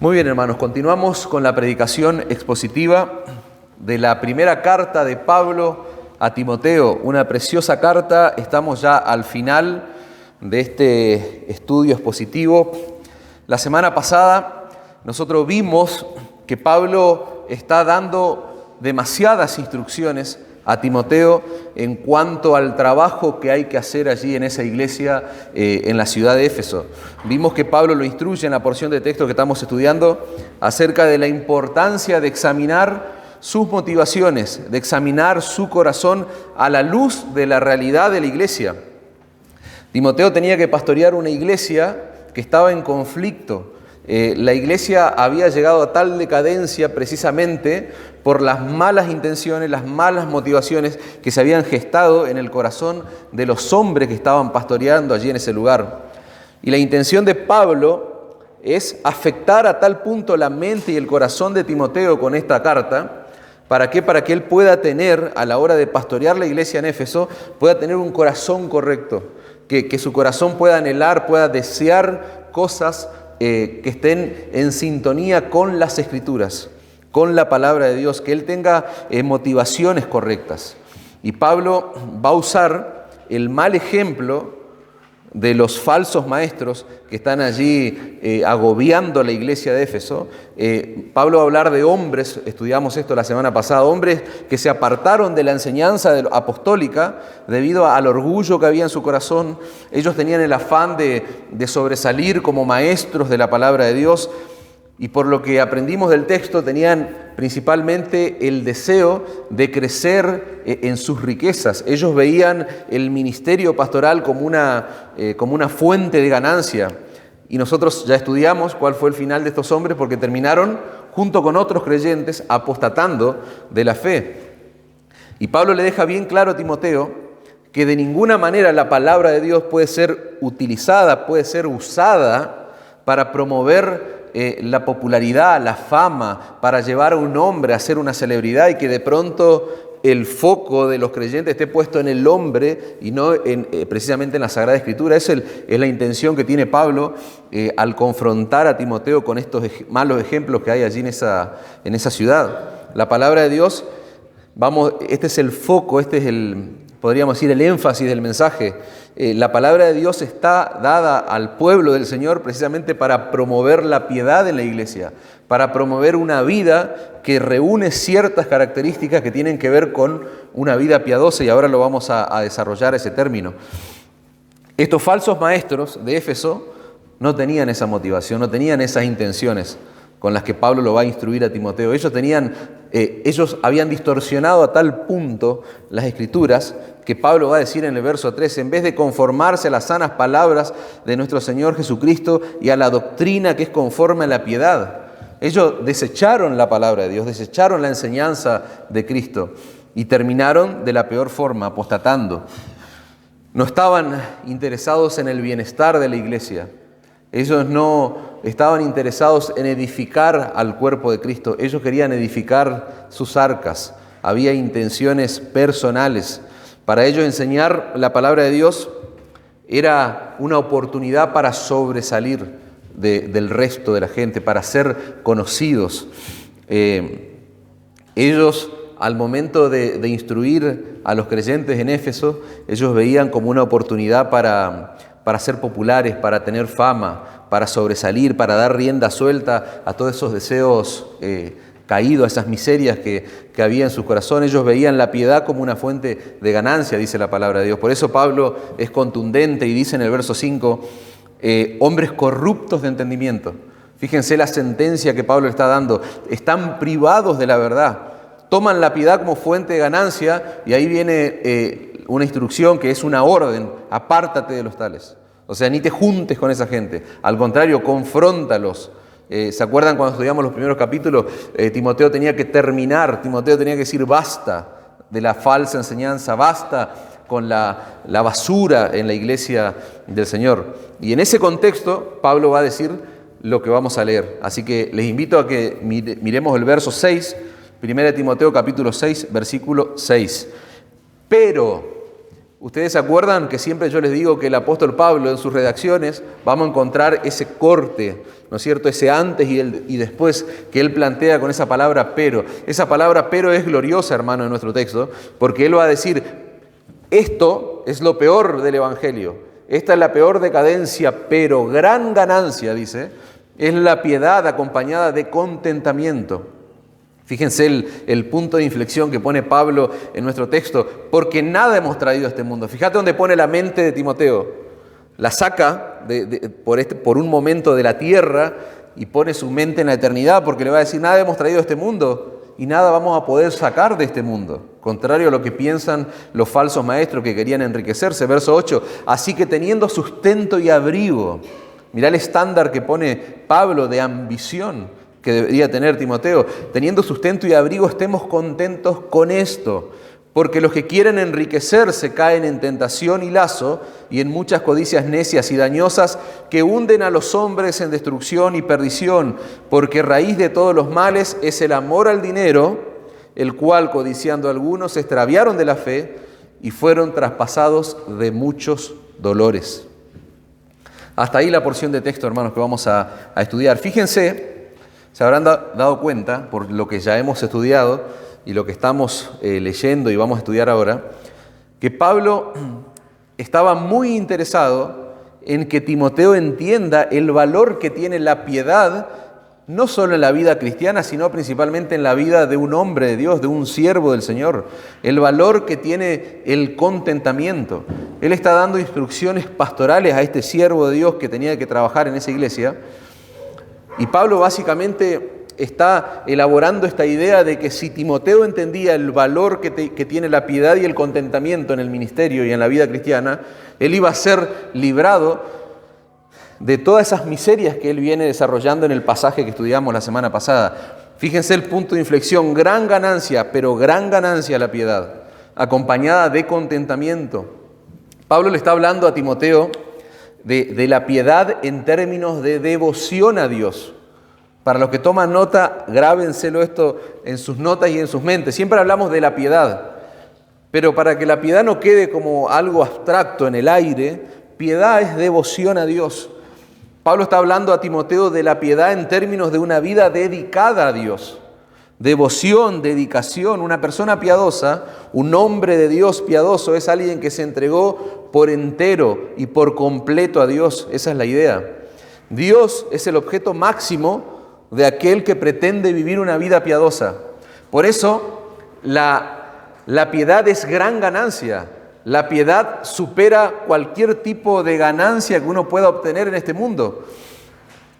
Muy bien, hermanos, continuamos con la predicación expositiva de la primera carta de Pablo a Timoteo, una preciosa carta. Estamos ya al final de este estudio expositivo. La semana pasada nosotros vimos que Pablo está dando demasiadas instrucciones a Timoteo en cuanto al trabajo que hay que hacer allí en esa iglesia en la ciudad de Éfeso. Vimos que Pablo lo instruye en la porción de texto que estamos estudiando acerca de la importancia de examinar sus motivaciones, de examinar su corazón a la luz de la realidad de la iglesia. Timoteo tenía que pastorear una iglesia que estaba en conflicto. La iglesia había llegado a tal decadencia precisamente por las malas intenciones, las malas motivaciones que se habían gestado en el corazón de los hombres que estaban pastoreando allí en ese lugar. Y la intención de Pablo es afectar a tal punto la mente y el corazón de Timoteo con esta carta. ¿Para qué? Para que él pueda tener, a la hora de pastorear la iglesia en Éfeso, pueda tener un corazón correcto, que su corazón pueda anhelar, pueda desear cosas que estén en sintonía con las Escrituras, con la palabra de Dios, que él tenga motivaciones correctas. Y Pablo va a usar el mal ejemplo de los falsos maestros que están allí agobiando la iglesia de Éfeso. Pablo va a hablar de hombres, estudiamos esto la semana pasada, hombres que se apartaron de la enseñanza apostólica debido al orgullo que había en su corazón. Ellos tenían el afán de sobresalir como maestros de la palabra de Dios, y por lo que aprendimos del texto tenían principalmente el deseo de crecer en sus riquezas. Ellos veían el ministerio pastoral como una fuente de ganancia. Y nosotros ya estudiamos cuál fue el final de estos hombres, porque terminaron junto con otros creyentes apostatando de la fe. Y Pablo le deja bien claro a Timoteo que de ninguna manera la palabra de Dios puede ser utilizada, puede ser usada para promover la popularidad, la fama, para llevar a un hombre a ser una celebridad, y que de pronto el foco de los creyentes esté puesto en el hombre y no precisamente en la Sagrada Escritura. Esa es la intención que tiene Pablo al confrontar a Timoteo con estos malos ejemplos que hay allí en esa ciudad. La palabra de Dios, este es el foco, podríamos decir, el énfasis del mensaje. La palabra de Dios está dada al pueblo del Señor precisamente para promover la piedad en la iglesia, para promover una vida que reúne ciertas características que tienen que ver con una vida piadosa, y ahora lo vamos a desarrollar ese término. Estos falsos maestros de Éfeso no tenían esa motivación, no tenían esas intenciones con las que Pablo lo va a instruir a Timoteo. Ellos habían distorsionado a tal punto las Escrituras que Pablo va a decir en el verso 13, en vez de conformarse a las sanas palabras de nuestro Señor Jesucristo y a la doctrina que es conforme a la piedad. Ellos desecharon la palabra de Dios, desecharon la enseñanza de Cristo y terminaron de la peor forma, apostatando. No estaban interesados en el bienestar de la iglesia. Ellos no estaban interesados en edificar al cuerpo de Cristo. Ellos querían edificar sus arcas. Había intenciones personales. Para ellos enseñar la palabra de Dios era una oportunidad para sobresalir del resto de la gente, para ser conocidos. Ellos, al momento de instruir a los creyentes en Éfeso, ellos veían como una oportunidad para ser populares, para tener fama, para sobresalir, para dar rienda suelta a todos esos deseos caídos, a esas miserias que había en sus corazones. Ellos veían la piedad como una fuente de ganancia, dice la palabra de Dios. Por eso Pablo es contundente y dice en el verso 5, hombres corruptos de entendimiento. Fíjense la sentencia que Pablo está dando. Están privados de la verdad. Toman la piedad como fuente de ganancia, y ahí viene una instrucción que es una orden: apártate de los tales. O sea, ni te juntes con esa gente. Al contrario, confróntalos. ¿Se acuerdan cuando estudiamos los primeros capítulos? Timoteo tenía que decir basta de la falsa enseñanza, basta con la basura en la iglesia del Señor. Y en ese contexto, Pablo va a decir lo que vamos a leer. Así que les invito a que miremos el verso 6, 1 Timoteo capítulo 6, versículo 6. Pero Ustedes se acuerdan que siempre yo les digo que el apóstol Pablo en sus redacciones vamos a encontrar ese corte, ¿no es cierto? Ese antes y después que él plantea con esa palabra pero. Esa palabra pero es gloriosa, hermano, en nuestro texto, porque él va a decir, esto es lo peor del Evangelio, esta es la peor decadencia, pero gran ganancia, dice, es la piedad acompañada de contentamiento. Fíjense el punto de inflexión que pone Pablo en nuestro texto, porque nada hemos traído a este mundo. Fíjate dónde pone la mente de Timoteo. La saca por un momento de la tierra y pone su mente en la eternidad, porque le va a decir, nada hemos traído a este mundo y nada vamos a poder sacar de este mundo. Contrario a lo que piensan los falsos maestros que querían enriquecerse. Verso 8, así que teniendo sustento y abrigo, mirá el estándar que pone Pablo de ambición que debería tener Timoteo, teniendo sustento y abrigo, estemos contentos con esto, porque los que quieren enriquecerse caen en tentación y lazo y en muchas codicias necias y dañosas que hunden a los hombres en destrucción y perdición, porque raíz de todos los males es el amor al dinero, el cual, codiciando algunos, se extraviaron de la fe y fueron traspasados de muchos dolores. Hasta ahí la porción de texto, hermanos, que vamos a estudiar. Fíjense, se habrán dado cuenta, por lo que ya hemos estudiado y lo que estamos leyendo y vamos a estudiar ahora, que Pablo estaba muy interesado en que Timoteo entienda el valor que tiene la piedad, no solo en la vida cristiana, sino principalmente en la vida de un hombre de Dios, de un siervo del Señor, el valor que tiene el contentamiento. Él está dando instrucciones pastorales a este siervo de Dios que tenía que trabajar en esa iglesia. Y Pablo básicamente está elaborando esta idea de que si Timoteo entendía el valor que tiene la piedad y el contentamiento en el ministerio y en la vida cristiana, él iba a ser librado de todas esas miserias que él viene desarrollando en el pasaje que estudiamos la semana pasada. Fíjense el punto de inflexión, gran ganancia, pero gran ganancia la piedad, acompañada de contentamiento. Pablo le está hablando a Timoteo de la piedad en términos de devoción a Dios. Para los que toman nota, grábenselo esto en sus notas y en sus mentes. Siempre hablamos de la piedad, pero para que la piedad no quede como algo abstracto en el aire, piedad es devoción a Dios. Pablo está hablando a Timoteo de la piedad en términos de una vida dedicada a Dios. Devoción, dedicación, una persona piadosa, un hombre de Dios piadoso es alguien que se entregó por entero y por completo a Dios. Esa es la idea. Dios es el objeto máximo de aquel que pretende vivir una vida piadosa. Por eso la piedad es gran ganancia. La piedad supera cualquier tipo de ganancia que uno pueda obtener en este mundo.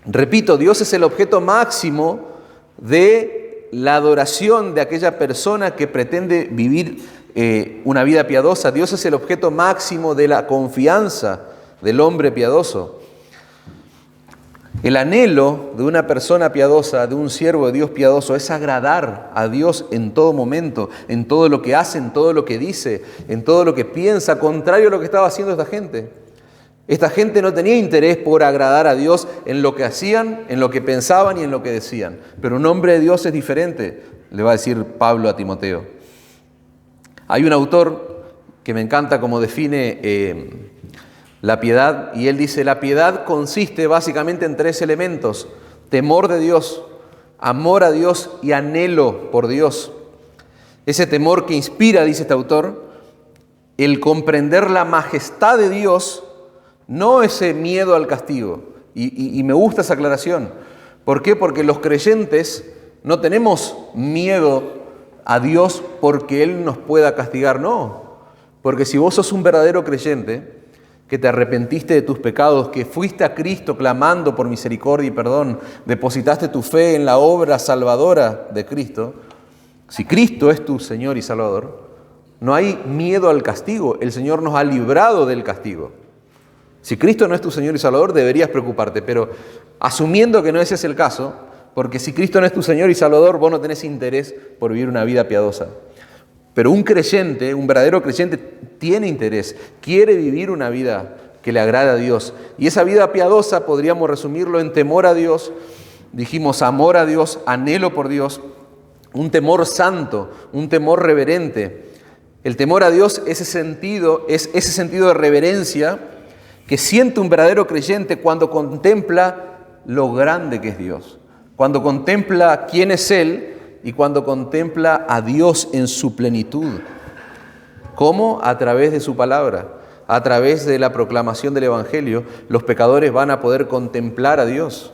Repito, Dios es el objeto máximo de la adoración de aquella persona que pretende vivir una vida piadosa. Dios es el objeto máximo de la confianza del hombre piadoso. El anhelo de una persona piadosa, de un siervo de Dios piadoso, es agradar a Dios en todo momento, en todo lo que hace, en todo lo que dice, en todo lo que piensa, contrario a lo que estaba haciendo esta gente. Esta gente no tenía interés por agradar a Dios en lo que hacían, en lo que pensaban y en lo que decían. Pero un hombre de Dios es diferente, le va a decir Pablo a Timoteo. Hay un autor que me encanta cómo define la piedad, y él dice, la piedad consiste básicamente en 3 elementos: temor de Dios, amor a Dios y anhelo por Dios. Ese temor que inspira, dice este autor, el comprender la majestad de Dios, no ese miedo al castigo. Y me gusta esa aclaración. ¿Por qué? Porque los creyentes no tenemos miedo a Dios porque Él nos pueda castigar, no. Porque si vos sos un verdadero creyente, que te arrepentiste de tus pecados, que fuiste a Cristo clamando por misericordia y perdón, depositaste tu fe en la obra salvadora de Cristo, si Cristo es tu Señor y Salvador, no hay miedo al castigo. El Señor nos ha librado del castigo. Si Cristo no es tu Señor y Salvador, deberías preocuparte, pero asumiendo que no ese es el caso, porque si Cristo no es tu Señor y Salvador, vos no tenés interés por vivir una vida piadosa. Pero un creyente, un verdadero creyente, tiene interés, quiere vivir una vida que le agrade a Dios. Y esa vida piadosa podríamos resumirlo en temor a Dios, dijimos amor a Dios, anhelo por Dios, un temor santo, un temor reverente. El temor a Dios es ese sentido de reverencia que siente un verdadero creyente cuando contempla lo grande que es Dios, cuando contempla quién es Él y cuando contempla a Dios en su plenitud. ¿Cómo? A través de su palabra, a través de la proclamación del Evangelio, los pecadores van a poder contemplar a Dios.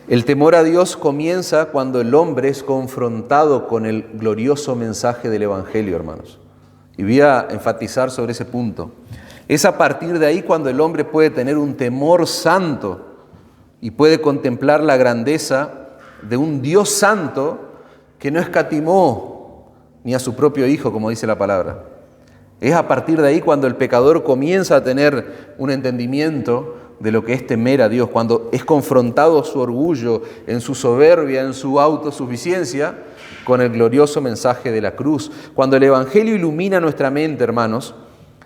El temor a Dios comienza cuando el hombre es confrontado con el glorioso mensaje del Evangelio, hermanos. Y voy a enfatizar sobre ese punto. Es a partir de ahí cuando el hombre puede tener un temor santo y puede contemplar la grandeza de un Dios santo que no escatimó ni a su propio Hijo, como dice la palabra. Es a partir de ahí cuando el pecador comienza a tener un entendimiento de lo que es temer a Dios, cuando es confrontado su orgullo, en su soberbia, en su autosuficiencia, con el glorioso mensaje de la cruz. Cuando el Evangelio ilumina nuestra mente, hermanos,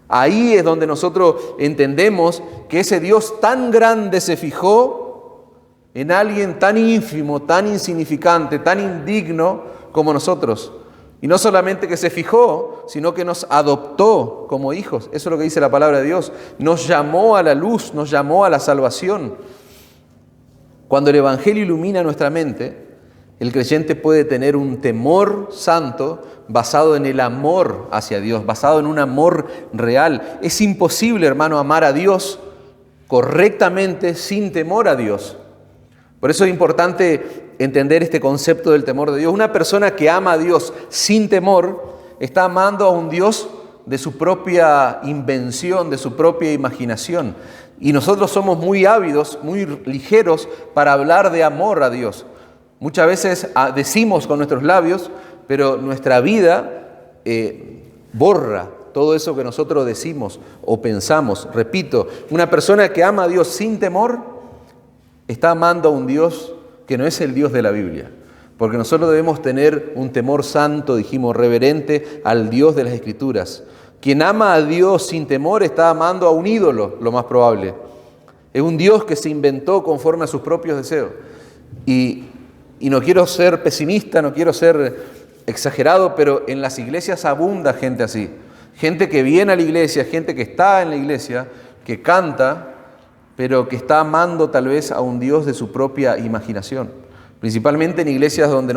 ahí es donde nosotros entendemos que ese Dios tan grande se fijó en alguien tan ínfimo, tan insignificante, tan indigno como nosotros. Y no solamente que se fijó, sino que nos adoptó como hijos. Eso es lo que dice la palabra de Dios. Nos llamó a la luz, nos llamó a la salvación. Cuando el Evangelio ilumina nuestra mente, el creyente puede tener un temor santo basado en el amor hacia Dios, basado en un amor real. Es imposible, hermano, amar a Dios correctamente sin temor a Dios. Por eso es importante entender este concepto del temor de Dios. Una persona que ama a Dios sin temor está amando a un Dios de su propia invención, de su propia imaginación. Y nosotros somos muy ávidos, muy ligeros para hablar de amor a Dios. Muchas veces decimos con nuestros labios, pero nuestra vida borra todo eso que nosotros decimos o pensamos. Repito, una persona que ama a Dios sin temor está amando a un Dios que no es el Dios de la Biblia. Porque nosotros debemos tener un temor santo, dijimos, reverente al Dios de las Escrituras. Quien ama a Dios sin temor está amando a un ídolo, lo más probable. Es un Dios que se inventó conforme a sus propios deseos. Y no quiero ser pesimista, no quiero ser exagerado, pero en las iglesias abunda gente así. Gente que viene a la iglesia, gente que está en la iglesia, que canta, pero que está amando tal vez a un Dios de su propia imaginación. Principalmente en iglesias donde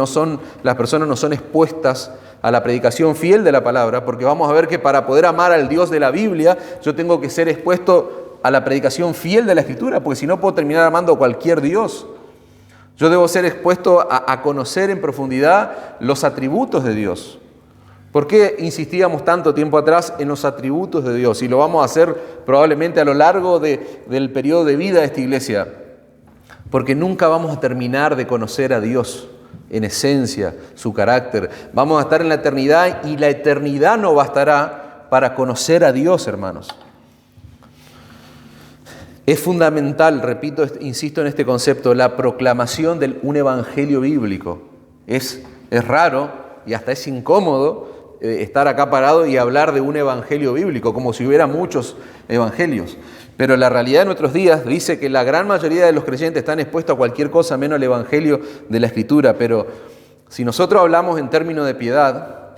las personas no son expuestas a la predicación fiel de la palabra, porque vamos a ver que para poder amar al Dios de la Biblia, yo tengo que ser expuesto a la predicación fiel de la Escritura, porque si no puedo terminar amando a cualquier Dios. Yo debo ser expuesto a conocer en profundidad los atributos de Dios. ¿Por qué insistíamos tanto tiempo atrás en los atributos de Dios? Y lo vamos a hacer probablemente a lo largo del periodo de vida de esta iglesia. Porque nunca vamos a terminar de conocer a Dios en esencia, su carácter. Vamos a estar en la eternidad y la eternidad no bastará para conocer a Dios, hermanos. Es fundamental, repito, insisto en este concepto, la proclamación de un evangelio bíblico. Es raro y hasta es incómodo estar acá parado y hablar de un evangelio bíblico, como si hubiera muchos evangelios. Pero la realidad de nuestros días dice que la gran mayoría de los creyentes están expuestos a cualquier cosa menos al evangelio de la Escritura. Pero si nosotros hablamos en términos de piedad,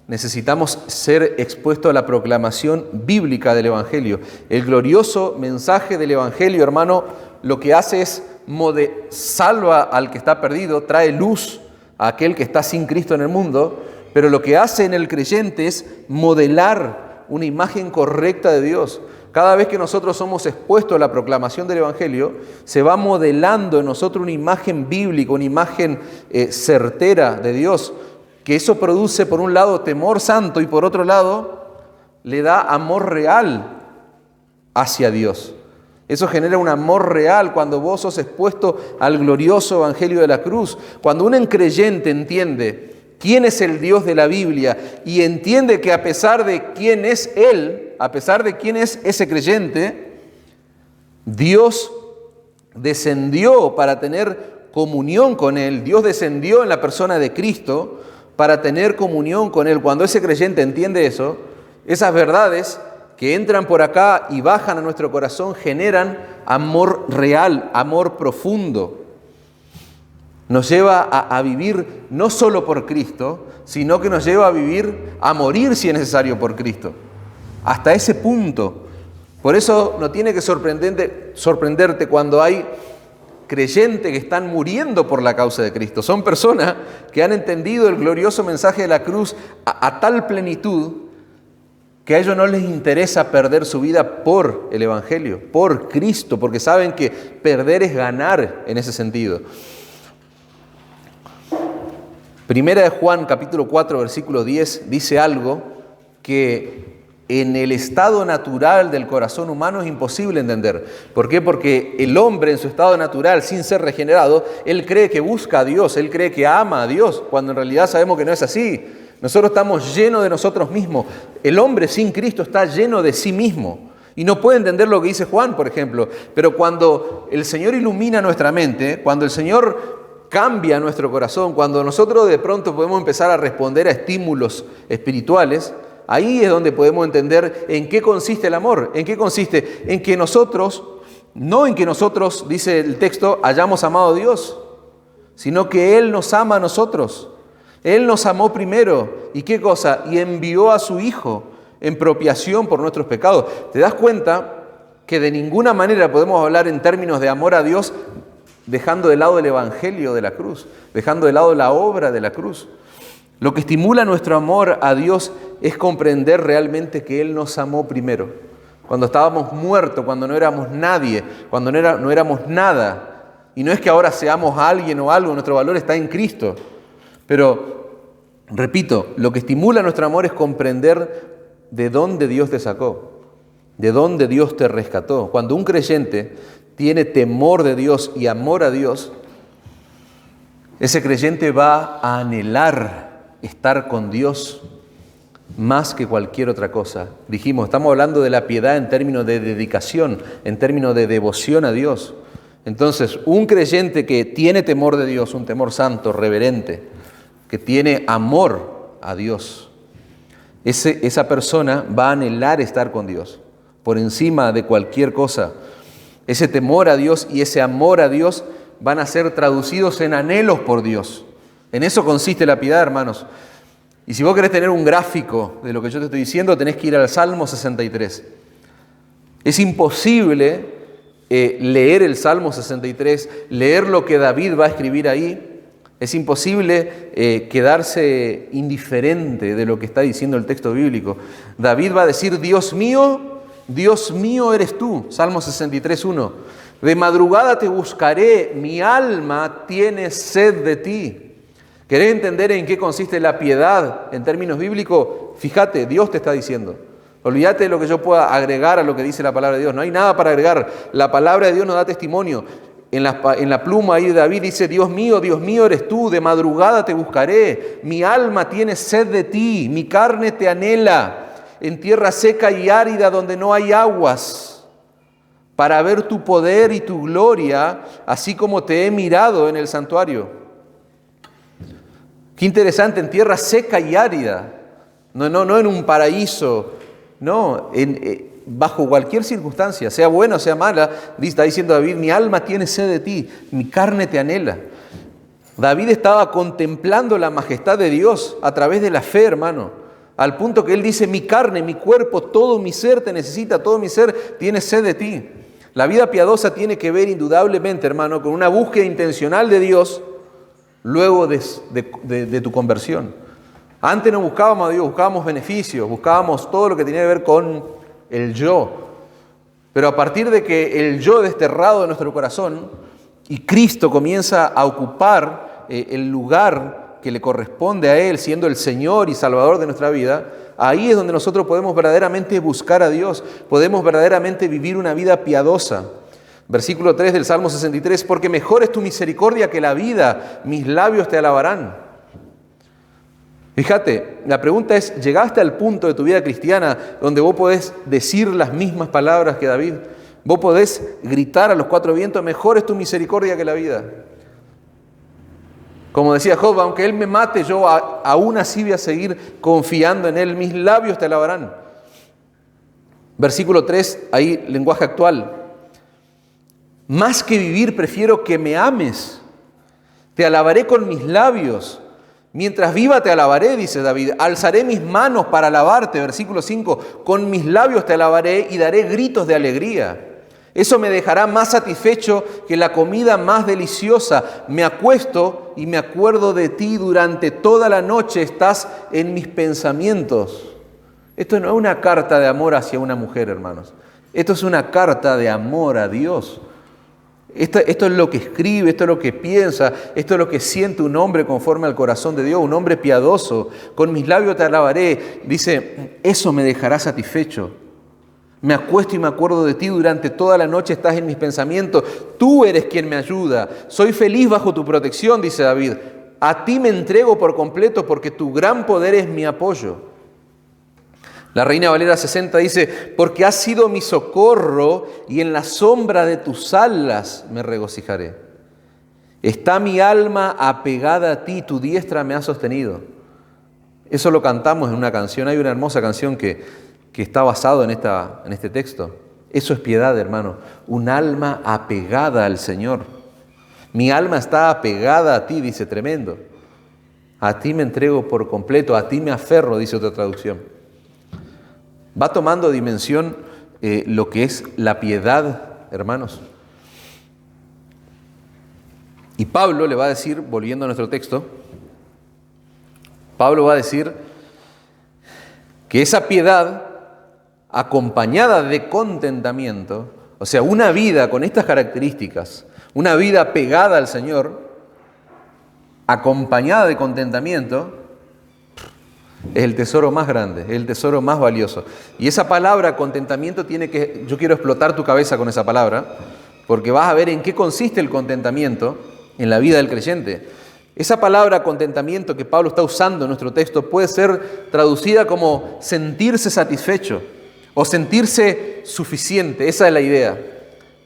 necesitamos ser expuestos a la proclamación bíblica del evangelio. El glorioso mensaje del evangelio, hermano, lo que hace es salva al que está perdido, trae luz a aquel que está sin Cristo en el mundo, pero lo que hace en el creyente es modelar una imagen correcta de Dios. Cada vez que nosotros somos expuestos a la proclamación del evangelio, se va modelando en nosotros una imagen bíblica, una imagen certera de Dios, que eso produce por un lado temor santo y por otro lado le da amor real hacia Dios. Eso genera un amor real cuando vos sos expuesto al glorioso evangelio de la cruz. Cuando un creyente entiende quién es el Dios de la Biblia y entiende que a pesar de quién es Él, a pesar de quién es ese creyente, Dios descendió para tener comunión con Él. Dios descendió en la persona de Cristo para tener comunión con Él. Cuando ese creyente entiende eso, esas verdades que entran por acá y bajan a nuestro corazón generan amor real, amor profundo. Nos lleva a vivir no solo por Cristo, sino que nos lleva a vivir, a morir si es necesario por Cristo. Hasta ese punto. Por eso no tiene que sorprenderte cuando hay creyentes que están muriendo por la causa de Cristo. Son personas que han entendido el glorioso mensaje de la cruz a tal plenitud que a ellos no les interesa perder su vida por el Evangelio, por Cristo, porque saben que perder es ganar en ese sentido. Primera de Juan, capítulo 4, versículo 10, dice algo que en el estado natural del corazón humano es imposible entender. ¿Por qué? Porque el hombre en su estado natural, sin ser regenerado, él cree que busca a Dios, él cree que ama a Dios, cuando en realidad sabemos que no es así. Nosotros estamos llenos de nosotros mismos. El hombre sin Cristo está lleno de sí mismo y no puede entender lo que dice Juan, por ejemplo. Pero cuando el Señor ilumina nuestra mente, cuando el Señor cambia nuestro corazón, cuando nosotros de pronto podemos empezar a responder a estímulos espirituales, ahí es donde podemos entender en qué consiste el amor. ¿En qué consiste? En que nosotros, no en que nosotros, dice el texto, hayamos amado a Dios, sino que Él nos ama a nosotros. Él nos amó primero. ¿Y qué cosa? Y envió a su Hijo en propiación por nuestros pecados. ¿Te das cuenta que de ninguna manera podemos hablar en términos de amor a Dios dejando de lado el Evangelio de la cruz, dejando de lado la obra de la cruz? Lo que estimula nuestro amor a Dios es comprender realmente que Él nos amó primero. Cuando estábamos muertos, cuando no éramos nadie, cuando no éramos nada. Y no es que ahora seamos alguien o algo, nuestro valor está en Cristo. Pero, repito, lo que estimula nuestro amor es comprender de dónde Dios te sacó, de dónde Dios te rescató. Cuando un creyente tiene temor de Dios y amor a Dios, ese creyente va a anhelar estar con Dios más que cualquier otra cosa. Dijimos, estamos hablando de la piedad en términos de dedicación, en términos de devoción a Dios. Entonces, un creyente que tiene temor de Dios, un temor santo, reverente, que tiene amor a Dios, esa persona va a anhelar estar con Dios por encima de cualquier cosa. Ese temor a Dios y ese amor a Dios van a ser traducidos en anhelos por Dios. En eso consiste la piedad, hermanos. Y si vos querés tener un gráfico de lo que yo te estoy diciendo, tenés que ir al Salmo 63. Es imposible leer el Salmo 63, leer lo que David va a escribir ahí. Es imposible quedarse indiferente de lo que está diciendo el texto bíblico. David va a decir, Dios mío eres tú. Salmo 63, 1. De madrugada te buscaré, mi alma tiene sed de ti. ¿Querés entender en qué consiste la piedad en términos bíblicos? Fíjate, Dios te está diciendo. Olvídate de lo que yo pueda agregar a lo que dice la palabra de Dios. No hay nada para agregar. La palabra de Dios nos da testimonio. En la pluma ahí de David dice, Dios mío eres tú, de madrugada te buscaré. Mi alma tiene sed de ti, mi carne te anhela. En tierra seca y árida donde no hay aguas, para ver tu poder y tu gloria, así como te he mirado en el santuario. Qué interesante, en tierra seca y árida, no en un paraíso, no, bajo cualquier circunstancia, sea buena o sea mala, está diciendo David, mi alma tiene sed de ti, mi carne te anhela. David estaba contemplando la majestad de Dios a través de la fe, hermano, al punto que él dice, mi carne, mi cuerpo, todo mi ser te necesita, todo mi ser tiene sed de ti. La vida piadosa tiene que ver indudablemente, hermano, con una búsqueda intencional de Dios luego de tu conversión. Antes no buscábamos a Dios, buscábamos beneficios, buscábamos todo lo que tenía que ver con el yo. Pero a partir de que el yo desterrado de nuestro corazón y Cristo comienza a ocupar el lugar que le corresponde a Él, siendo el Señor y Salvador de nuestra vida, ahí es donde nosotros podemos verdaderamente buscar a Dios, podemos verdaderamente vivir una vida piadosa. Versículo 3 del Salmo 63, porque mejor es tu misericordia que la vida, mis labios te alabarán. Fíjate, la pregunta es, ¿llegaste al punto de tu vida cristiana donde vos podés decir las mismas palabras que David? Vos podés gritar a los cuatro vientos, mejor es tu misericordia que la vida. Como decía Job, aunque Él me mate, yo aún así voy a seguir confiando en Él, mis labios te alabarán. Versículo 3, ahí lenguaje actual. Más que vivir, prefiero que me ames. Te alabaré con mis labios. Mientras viva te alabaré, dice David. Alzaré mis manos para alabarte, versículo 5. Con mis labios te alabaré y daré gritos de alegría. Eso me dejará más satisfecho que la comida más deliciosa. Me acuesto y me acuerdo de ti durante toda la noche. Estás en mis pensamientos. Esto no es una carta de amor hacia una mujer, hermanos. Esto es una carta de amor a Dios. Esto es lo que escribe, esto es lo que piensa, esto es lo que siente un hombre conforme al corazón de Dios, un hombre piadoso. Con mis labios te alabaré. Dice, eso me dejará satisfecho. Me acuesto y me acuerdo de ti durante toda la noche, estás en mis pensamientos. Tú eres quien me ayuda. Soy feliz bajo tu protección, dice David. A ti me entrego por completo porque tu gran poder es mi apoyo. La Reina Valera 60 dice, porque has sido mi socorro y en la sombra de tus alas me regocijaré. Está mi alma apegada a ti, tu diestra me ha sostenido. Eso lo cantamos en una canción. Hay una hermosa canción que está basado en este texto. Eso es piedad, hermano. Un alma apegada al Señor. Mi alma está apegada a ti, dice, tremendo. A ti me entrego por completo, a ti me aferro, dice otra traducción. Va tomando dimensión lo que es la piedad, hermanos. Y Pablo le va a decir, volviendo a nuestro texto, Pablo va a decir que esa piedad acompañada de contentamiento, o sea, una vida con estas características, una vida pegada al Señor, acompañada de contentamiento, es el tesoro más grande, es el tesoro más valioso. Y esa palabra contentamiento yo quiero explotar tu cabeza con esa palabra, porque vas a ver en qué consiste el contentamiento en la vida del creyente. Esa palabra contentamiento que Pablo está usando en nuestro texto puede ser traducida como sentirse satisfecho o sentirse suficiente. Esa es la idea.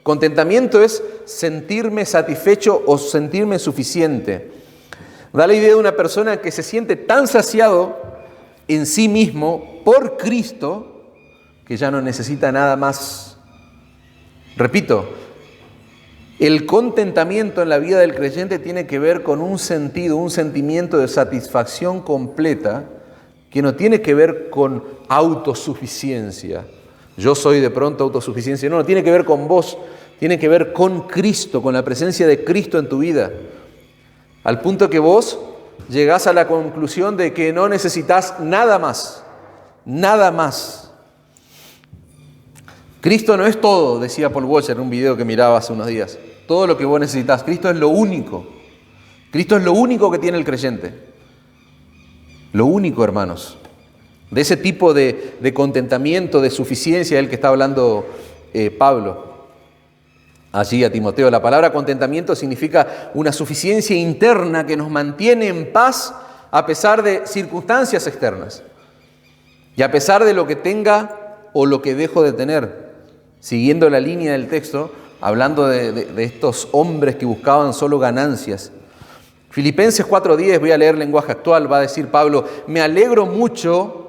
Contentamiento es sentirme satisfecho o sentirme suficiente. Da la idea de una persona que se siente tan saciado en sí mismo por Cristo que ya no necesita nada más. Repito, el contentamiento en la vida del creyente tiene que ver con un sentido, un sentimiento de satisfacción completa que no tiene que ver con autosuficiencia. Yo soy de pronto autosuficiencia. No, tiene que ver con vos, tiene que ver con Cristo, con la presencia de Cristo en tu vida. Al punto que vos llegás a la conclusión de que no necesitas nada más, nada más. Cristo no es todo, decía Paul Washer en un video que miraba hace unos días. Todo lo que vos necesitas, Cristo es lo único. Cristo es lo único que tiene el creyente. Lo único, hermanos. De ese tipo de contentamiento, de suficiencia, el que está hablando Pablo. Allí a Timoteo, la palabra contentamiento significa una suficiencia interna que nos mantiene en paz a pesar de circunstancias externas y a pesar de lo que tenga o lo que dejo de tener. Siguiendo la línea del texto, hablando de estos hombres que buscaban solo ganancias. Filipenses 4:10, voy a leer lenguaje actual, va a decir Pablo, me alegro mucho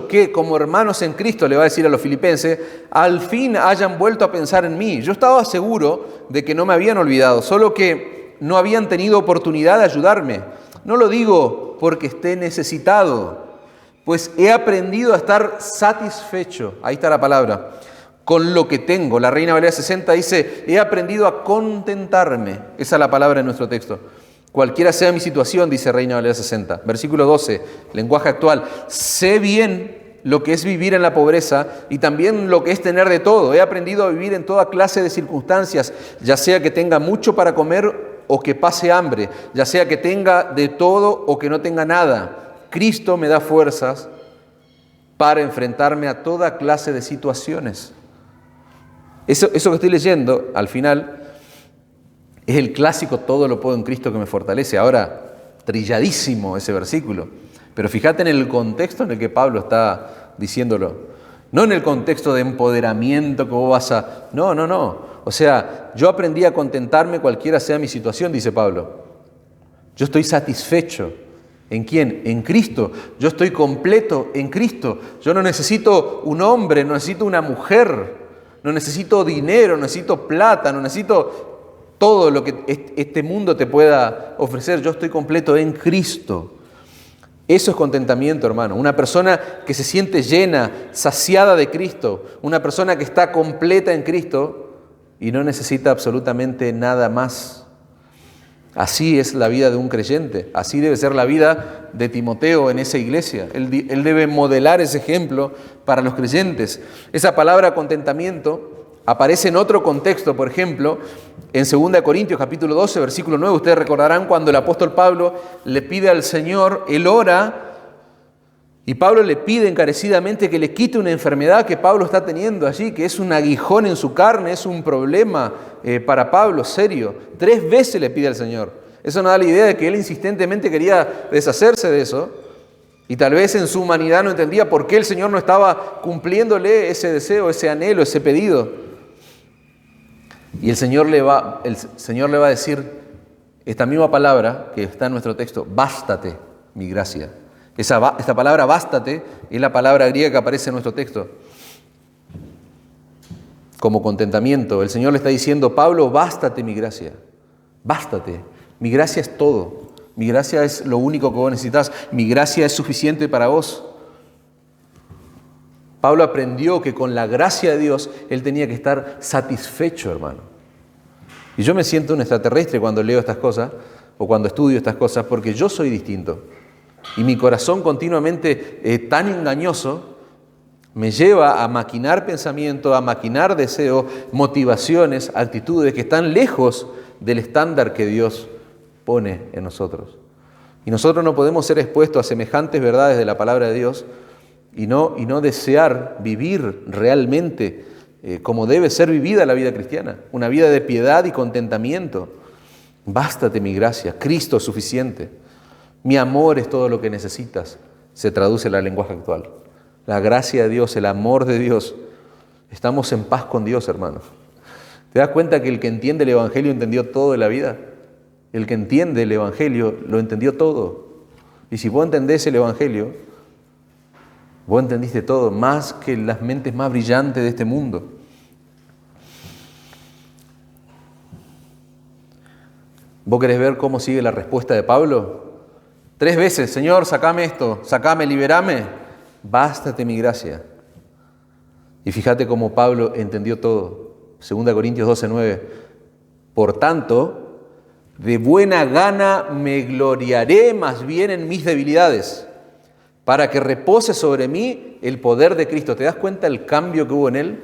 que como hermanos en Cristo, le va a decir a los filipenses, al fin hayan vuelto a pensar en mí. Yo estaba seguro de que no me habían olvidado, solo que no habían tenido oportunidad de ayudarme. No lo digo porque esté necesitado, pues he aprendido a estar satisfecho, ahí está la palabra, con lo que tengo. La Reina Valera 60 dice, he aprendido a contentarme. Esa es la palabra en nuestro texto. Cualquiera sea mi situación, dice Reina Valera 60. Versículo 12, lenguaje actual. Sé bien lo que es vivir en la pobreza y también lo que es tener de todo. He aprendido a vivir en toda clase de circunstancias, ya sea que tenga mucho para comer o que pase hambre, ya sea que tenga de todo o que no tenga nada. Cristo me da fuerzas para enfrentarme a toda clase de situaciones. Eso que estoy leyendo, al final, es el clásico todo lo puedo en Cristo que me fortalece. Ahora, trilladísimo ese versículo. Pero fíjate en el contexto en el que Pablo está diciéndolo. No en el contexto de empoderamiento que vos vas a... No. O sea, yo aprendí a contentarme cualquiera sea mi situación, dice Pablo. Yo estoy satisfecho. ¿En quién? En Cristo. Yo estoy completo en Cristo. Yo no necesito un hombre, no necesito una mujer, no necesito dinero, no necesito plata, no necesito todo lo que este mundo te pueda ofrecer. Yo estoy completo en Cristo. Eso es contentamiento, hermano. Una persona que se siente llena, saciada de Cristo. Una persona que está completa en Cristo y no necesita absolutamente nada más. Así es la vida de un creyente. Así debe ser la vida de Timoteo en esa iglesia. Él debe modelar ese ejemplo para los creyentes. Esa palabra contentamiento aparece en otro contexto, por ejemplo, en 2 Corintios capítulo 12, versículo 9. Ustedes recordarán cuando el apóstol Pablo le pide al Señor, él ora, y Pablo le pide encarecidamente que le quite una enfermedad que Pablo está teniendo allí, que es un aguijón en su carne, es un problema para Pablo serio. 3 veces le pide al Señor. Eso nos da la idea de que él insistentemente quería deshacerse de eso, y tal vez en su humanidad no entendía por qué el Señor no estaba cumpliéndole ese deseo, ese anhelo, ese pedido. Y el Señor le va a decir esta misma palabra que está en nuestro texto: bástate mi gracia. Esta palabra bástate es la palabra griega que aparece en nuestro texto como contentamiento. El Señor le está diciendo: Pablo, bástate mi gracia. Bástate. Mi gracia es todo. Mi gracia es lo único que vos necesitas. Mi gracia es suficiente para vos. Pablo aprendió que con la gracia de Dios él tenía que estar satisfecho, hermano. Y yo me siento un extraterrestre cuando leo estas cosas o cuando estudio estas cosas, porque yo soy distinto. Y mi corazón continuamente tan engañoso me lleva a maquinar pensamientos, a maquinar deseos, motivaciones, actitudes que están lejos del estándar que Dios pone en nosotros. Y nosotros no podemos ser expuestos a semejantes verdades de la palabra de Dios y no desear vivir realmente como debe ser vivida la vida cristiana, una vida de piedad y contentamiento. Bástate mi gracia, Cristo es suficiente. Mi amor es todo lo que necesitas, se traduce en el lenguaje actual. La gracia de Dios, el amor de Dios. Estamos en paz con Dios, hermanos. ¿Te das cuenta que el que entiende el Evangelio entendió todo de la vida? El que entiende el Evangelio lo entendió todo. Y si vos entendés el Evangelio, vos entendiste todo, más que las mentes más brillantes de este mundo. ¿Vos querés ver cómo sigue la respuesta de Pablo? 3 veces: Señor, sacame esto, sacame, liberame, bástate mi gracia. Y fíjate cómo Pablo entendió todo. 2 Corintios 12, 9. Por tanto, de buena gana me gloriaré más bien en mis debilidades, para que repose sobre mí el poder de Cristo. ¿Te das cuenta el cambio que hubo en él?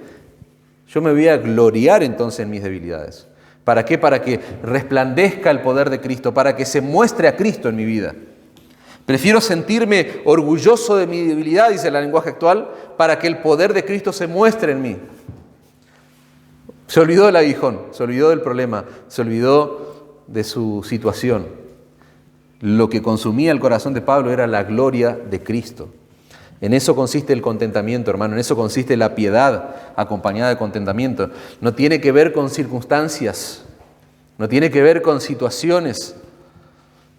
Yo me voy a gloriar entonces en mis debilidades. ¿Para qué? Para que resplandezca el poder de Cristo, para que se muestre a Cristo en mi vida. Prefiero sentirme orgulloso de mi debilidad, dice el lenguaje actual, para que el poder de Cristo se muestre en mí. Se olvidó del aguijón, se olvidó del problema, se olvidó de su situación. Lo que consumía el corazón de Pablo era la gloria de Cristo. En eso consiste el contentamiento, hermano, en eso consiste la piedad acompañada de contentamiento. No tiene que ver con circunstancias, no tiene que ver con situaciones.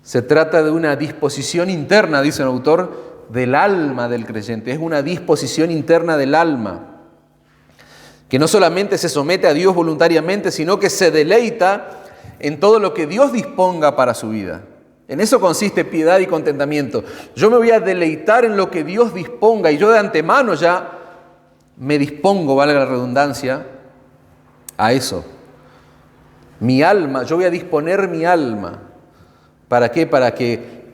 Se trata de una disposición interna, dice el autor, del alma del creyente. Es una disposición interna del alma, que no solamente se somete a Dios voluntariamente, sino que se deleita en todo lo que Dios disponga para su vida. En eso consiste piedad y contentamiento. Yo me voy a deleitar en lo que Dios disponga y yo de antemano ya me dispongo, valga la redundancia, a eso. Mi alma, yo voy a disponer mi alma. ¿Para qué? Para que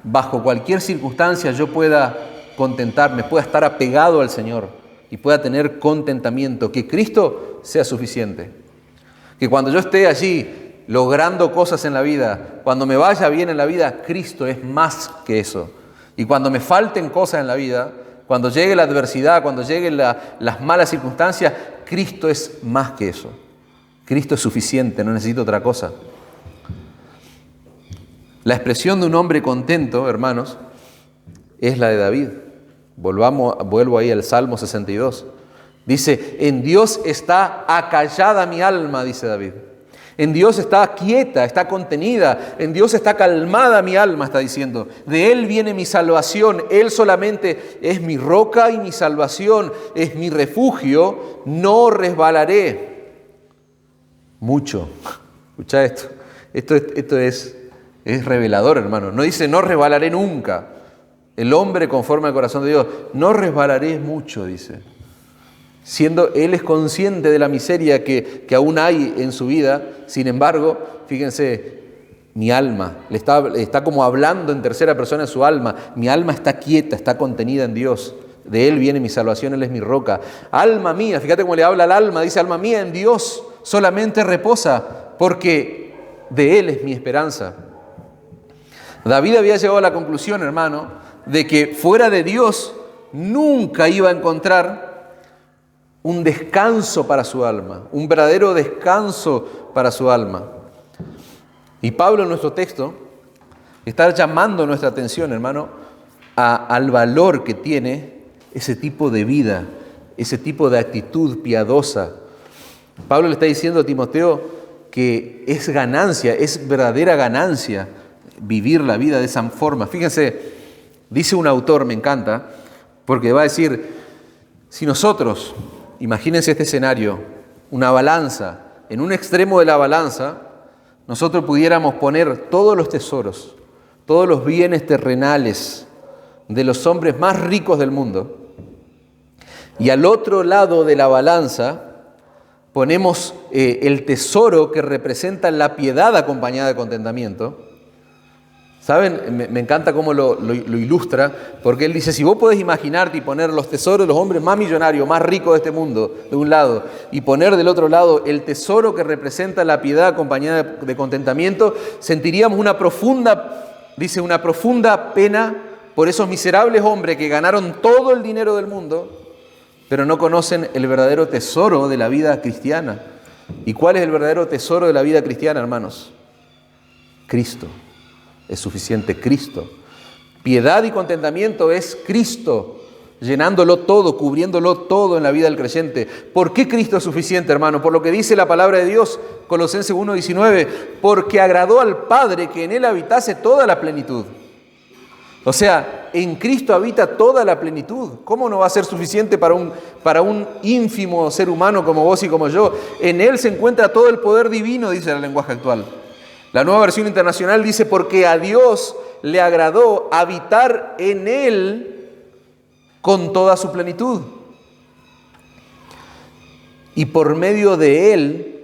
bajo cualquier circunstancia yo pueda contentarme, pueda estar apegado al Señor y pueda tener contentamiento, que Cristo sea suficiente. Que cuando yo esté allí logrando cosas en la vida, cuando me vaya bien en la vida, Cristo es más que eso. Y cuando me falten cosas en la vida, cuando llegue la adversidad, cuando lleguen las malas circunstancias, Cristo es más que eso. Cristo es suficiente, no necesito otra cosa. La expresión de un hombre contento, hermanos, es la de David. Vuelvo ahí al Salmo 62. Dice: en Dios está acallada mi alma, dice David. En Dios está quieta, está contenida. En Dios está calmada mi alma, está diciendo. De Él viene mi salvación. Él solamente es mi roca y mi salvación. Es mi refugio. No resbalaré. Mucho. Escuchá esto. Esto es revelador, hermano. No dice, no resbalaré nunca. El hombre conforme al corazón de Dios. No resbalaré mucho, dice. Siendo él es consciente de la miseria que aún hay en su vida. Sin embargo, fíjense, mi alma, le está como hablando en tercera persona a su alma. Mi alma está quieta, está contenida en Dios. De Él viene mi salvación, Él es mi roca. Alma mía, fíjate cómo le habla al alma, dice, alma mía, en Dios solamente reposa, porque de Él es mi esperanza. David había llegado a la conclusión, hermano, de que fuera de Dios nunca iba a encontrar un descanso para su alma, un verdadero descanso para su alma. Y Pablo en nuestro texto está llamando nuestra atención, hermano, al valor que tiene ese tipo de vida, ese tipo de actitud piadosa. Pablo le está diciendo a Timoteo que es ganancia, es verdadera ganancia vivir la vida de esa forma. Fíjense, dice un autor, me encanta, porque va a decir, si nosotros, imagínense este escenario, una balanza, en un extremo de la balanza, nosotros pudiéramos poner todos los tesoros, todos los bienes terrenales de los hombres más ricos del mundo, y al otro lado de la balanza ponemos el tesoro que representa la piedad acompañada de contentamiento. ¿Saben? Me encanta cómo lo ilustra, porque él dice, si vos podés imaginarte y poner los tesoros de los hombres más millonarios, más ricos de este mundo, de un lado, y poner del otro lado el tesoro que representa la piedad acompañada de contentamiento, sentiríamos una profunda pena por esos miserables hombres que ganaron todo el dinero del mundo, pero no conocen el verdadero tesoro de la vida cristiana. ¿Y cuál es el verdadero tesoro de la vida cristiana, hermanos? Cristo. Es suficiente Cristo. Piedad y contentamiento es Cristo, llenándolo todo, cubriéndolo todo en la vida del creyente. ¿Por qué Cristo es suficiente, hermano? Por lo que dice la palabra de Dios, Colosenses 1:19, porque agradó al Padre que en Él habitase toda la plenitud. O sea, en Cristo habita toda la plenitud. ¿Cómo no va a ser suficiente para un ínfimo ser humano como vos y como yo? En Él se encuentra todo el poder divino, dice el lenguaje actual. La Nueva Versión Internacional dice, porque a Dios le agradó habitar en Él con toda su plenitud. Y por medio de Él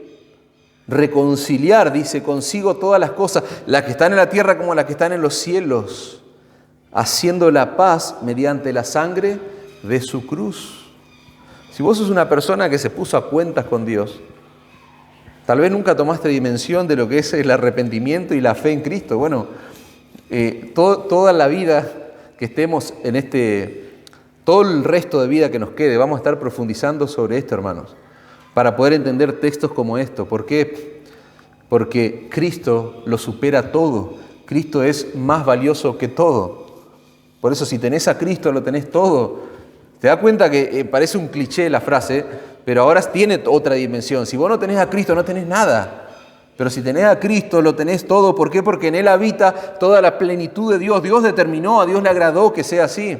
reconciliar, dice, consigo todas las cosas, las que están en la tierra como las que están en los cielos, haciendo la paz mediante la sangre de su cruz. Si vos sos una persona que se puso a cuentas con Dios, tal vez nunca tomaste dimensión de lo que es el arrepentimiento y la fe en Cristo. Bueno, toda la vida que estemos todo el resto de vida que nos quede, vamos a estar profundizando sobre esto, hermanos, para poder entender textos como esto. ¿Por qué? Porque Cristo lo supera todo. Cristo es más valioso que todo. Por eso, si tenés a Cristo, lo tenés todo. ¿Te das cuenta que parece un cliché la frase, pero ahora tiene otra dimensión? Si vos no tenés a Cristo, no tenés nada. Pero si tenés a Cristo, lo tenés todo. ¿Por qué? Porque en Él habita toda la plenitud de Dios. Dios determinó, a Dios le agradó que sea así.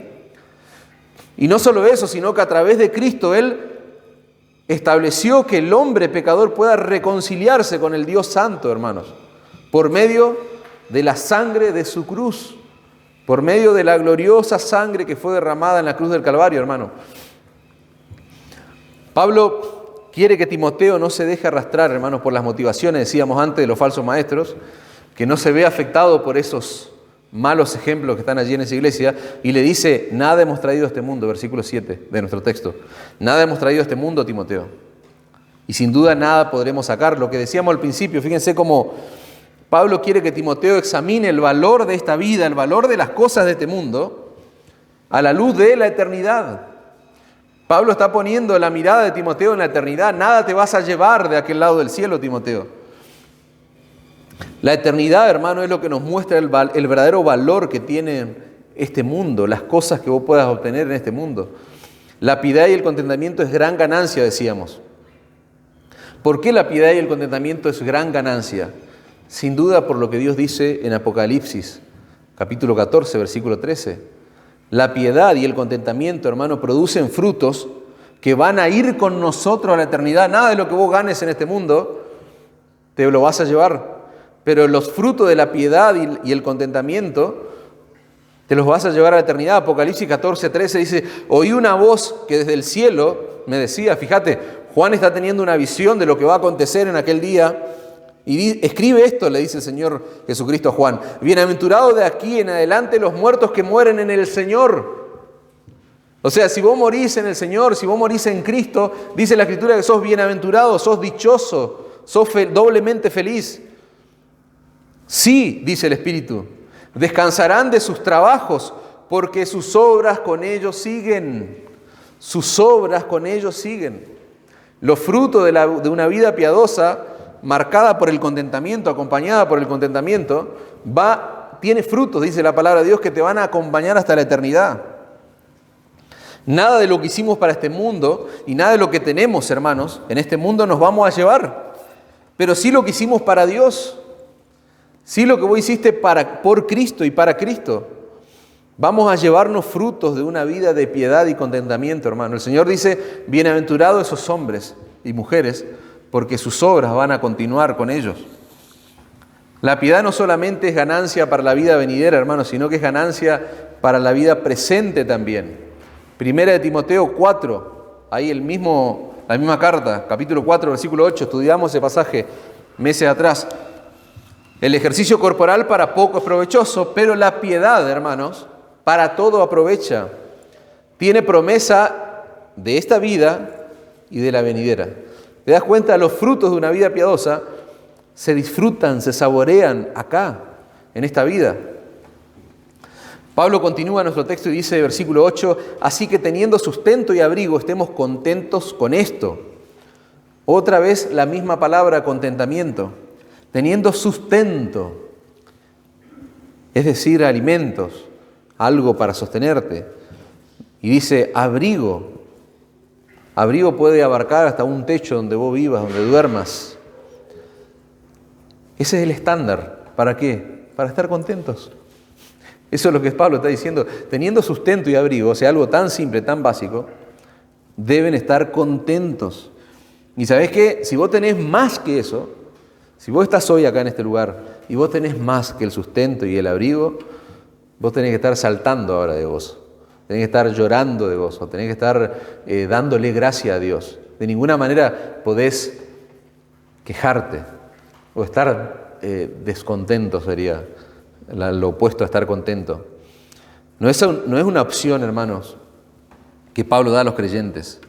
Y no solo eso, sino que a través de Cristo Él estableció que el hombre pecador pueda reconciliarse con el Dios Santo, hermanos, por medio de la sangre de su cruz. Por medio de la gloriosa sangre que fue derramada en la cruz del Calvario, hermano. Pablo quiere que Timoteo no se deje arrastrar, hermanos, por las motivaciones, decíamos antes, de los falsos maestros, que no se vea afectado por esos malos ejemplos que están allí en esa iglesia, y le dice, nada hemos traído a este mundo, versículo 7 de nuestro texto, nada hemos traído a este mundo, Timoteo, y sin duda nada podremos sacar. Lo que decíamos al principio, fíjense cómo Pablo quiere que Timoteo examine el valor de esta vida, el valor de las cosas de este mundo, a la luz de la eternidad. Pablo está poniendo la mirada de Timoteo en la eternidad. Nada te vas a llevar de aquel lado del cielo, Timoteo. La eternidad, hermano, es lo que nos muestra el verdadero valor que tiene este mundo, las cosas que vos puedas obtener en este mundo. La piedad y el contentamiento es gran ganancia, decíamos. ¿Por qué la piedad y el contentamiento es gran ganancia? Sin duda por lo que Dios dice en Apocalipsis, capítulo 14, versículo 13. La piedad y el contentamiento, hermano, producen frutos que van a ir con nosotros a la eternidad. Nada de lo que vos ganes en este mundo te lo vas a llevar. Pero los frutos de la piedad y el contentamiento te los vas a llevar a la eternidad. Apocalipsis 14:13 dice, oí una voz que desde el cielo me decía, fíjate, Juan está teniendo una visión de lo que va a acontecer en aquel día. Y escribe esto, le dice el Señor Jesucristo a Juan, bienaventurados de aquí en adelante los muertos que mueren en el Señor. O sea, si vos morís en el Señor, si vos morís en Cristo, dice la Escritura que sos bienaventurado, sos dichoso, sos doblemente feliz. Sí, dice el Espíritu, descansarán de sus trabajos, porque sus obras con ellos siguen. Sus obras con ellos siguen. Los frutos de una vida piadosa, marcada por el contentamiento, acompañada por el contentamiento, tiene frutos, dice la palabra de Dios, que te van a acompañar hasta la eternidad. Nada de lo que hicimos para este mundo y nada de lo que tenemos, hermanos, en este mundo nos vamos a llevar. Pero sí lo que hicimos para Dios, sí lo que vos hiciste por Cristo y para Cristo. Vamos a llevarnos frutos de una vida de piedad y contentamiento, hermano. El Señor dice, bienaventurados esos hombres y mujeres, porque sus obras van a continuar con ellos. La piedad no solamente es ganancia para la vida venidera, hermano, sino que es ganancia para la vida presente también. Primera de Timoteo 4, ahí la misma carta, capítulo 4, versículo 8, estudiamos ese pasaje meses atrás. El ejercicio corporal para poco es provechoso, pero la piedad, hermanos, para todo aprovecha. Tiene promesa de esta vida y de la venidera. ¿Te das cuenta? Los frutos de una vida piadosa se disfrutan, se saborean acá, en esta vida. Pablo continúa nuestro texto y dice, versículo 8, así que teniendo sustento y abrigo, estemos contentos con esto. Otra vez la misma palabra, contentamiento. Teniendo sustento, es decir, alimentos, algo para sostenerte. Y dice, abrigo. Abrigo puede abarcar hasta un techo donde vos vivas, donde duermas. Ese es el estándar. ¿Para qué? Para estar contentos. Eso es lo que Pablo está diciendo. Teniendo sustento y abrigo, o sea, algo tan simple, tan básico, deben estar contentos. Y ¿sabés qué? Si vos tenés más que eso, si vos estás hoy acá en este lugar y vos tenés más que el sustento y el abrigo, vos tenés que estar saltando ahora de gozo. Tenés que estar llorando de gozo. Tenés que estar dándole gracia a Dios. De ninguna manera podés quejarte o estar descontento, sería lo opuesto a estar contento. No es una opción, hermanos, que Pablo da a los creyentes.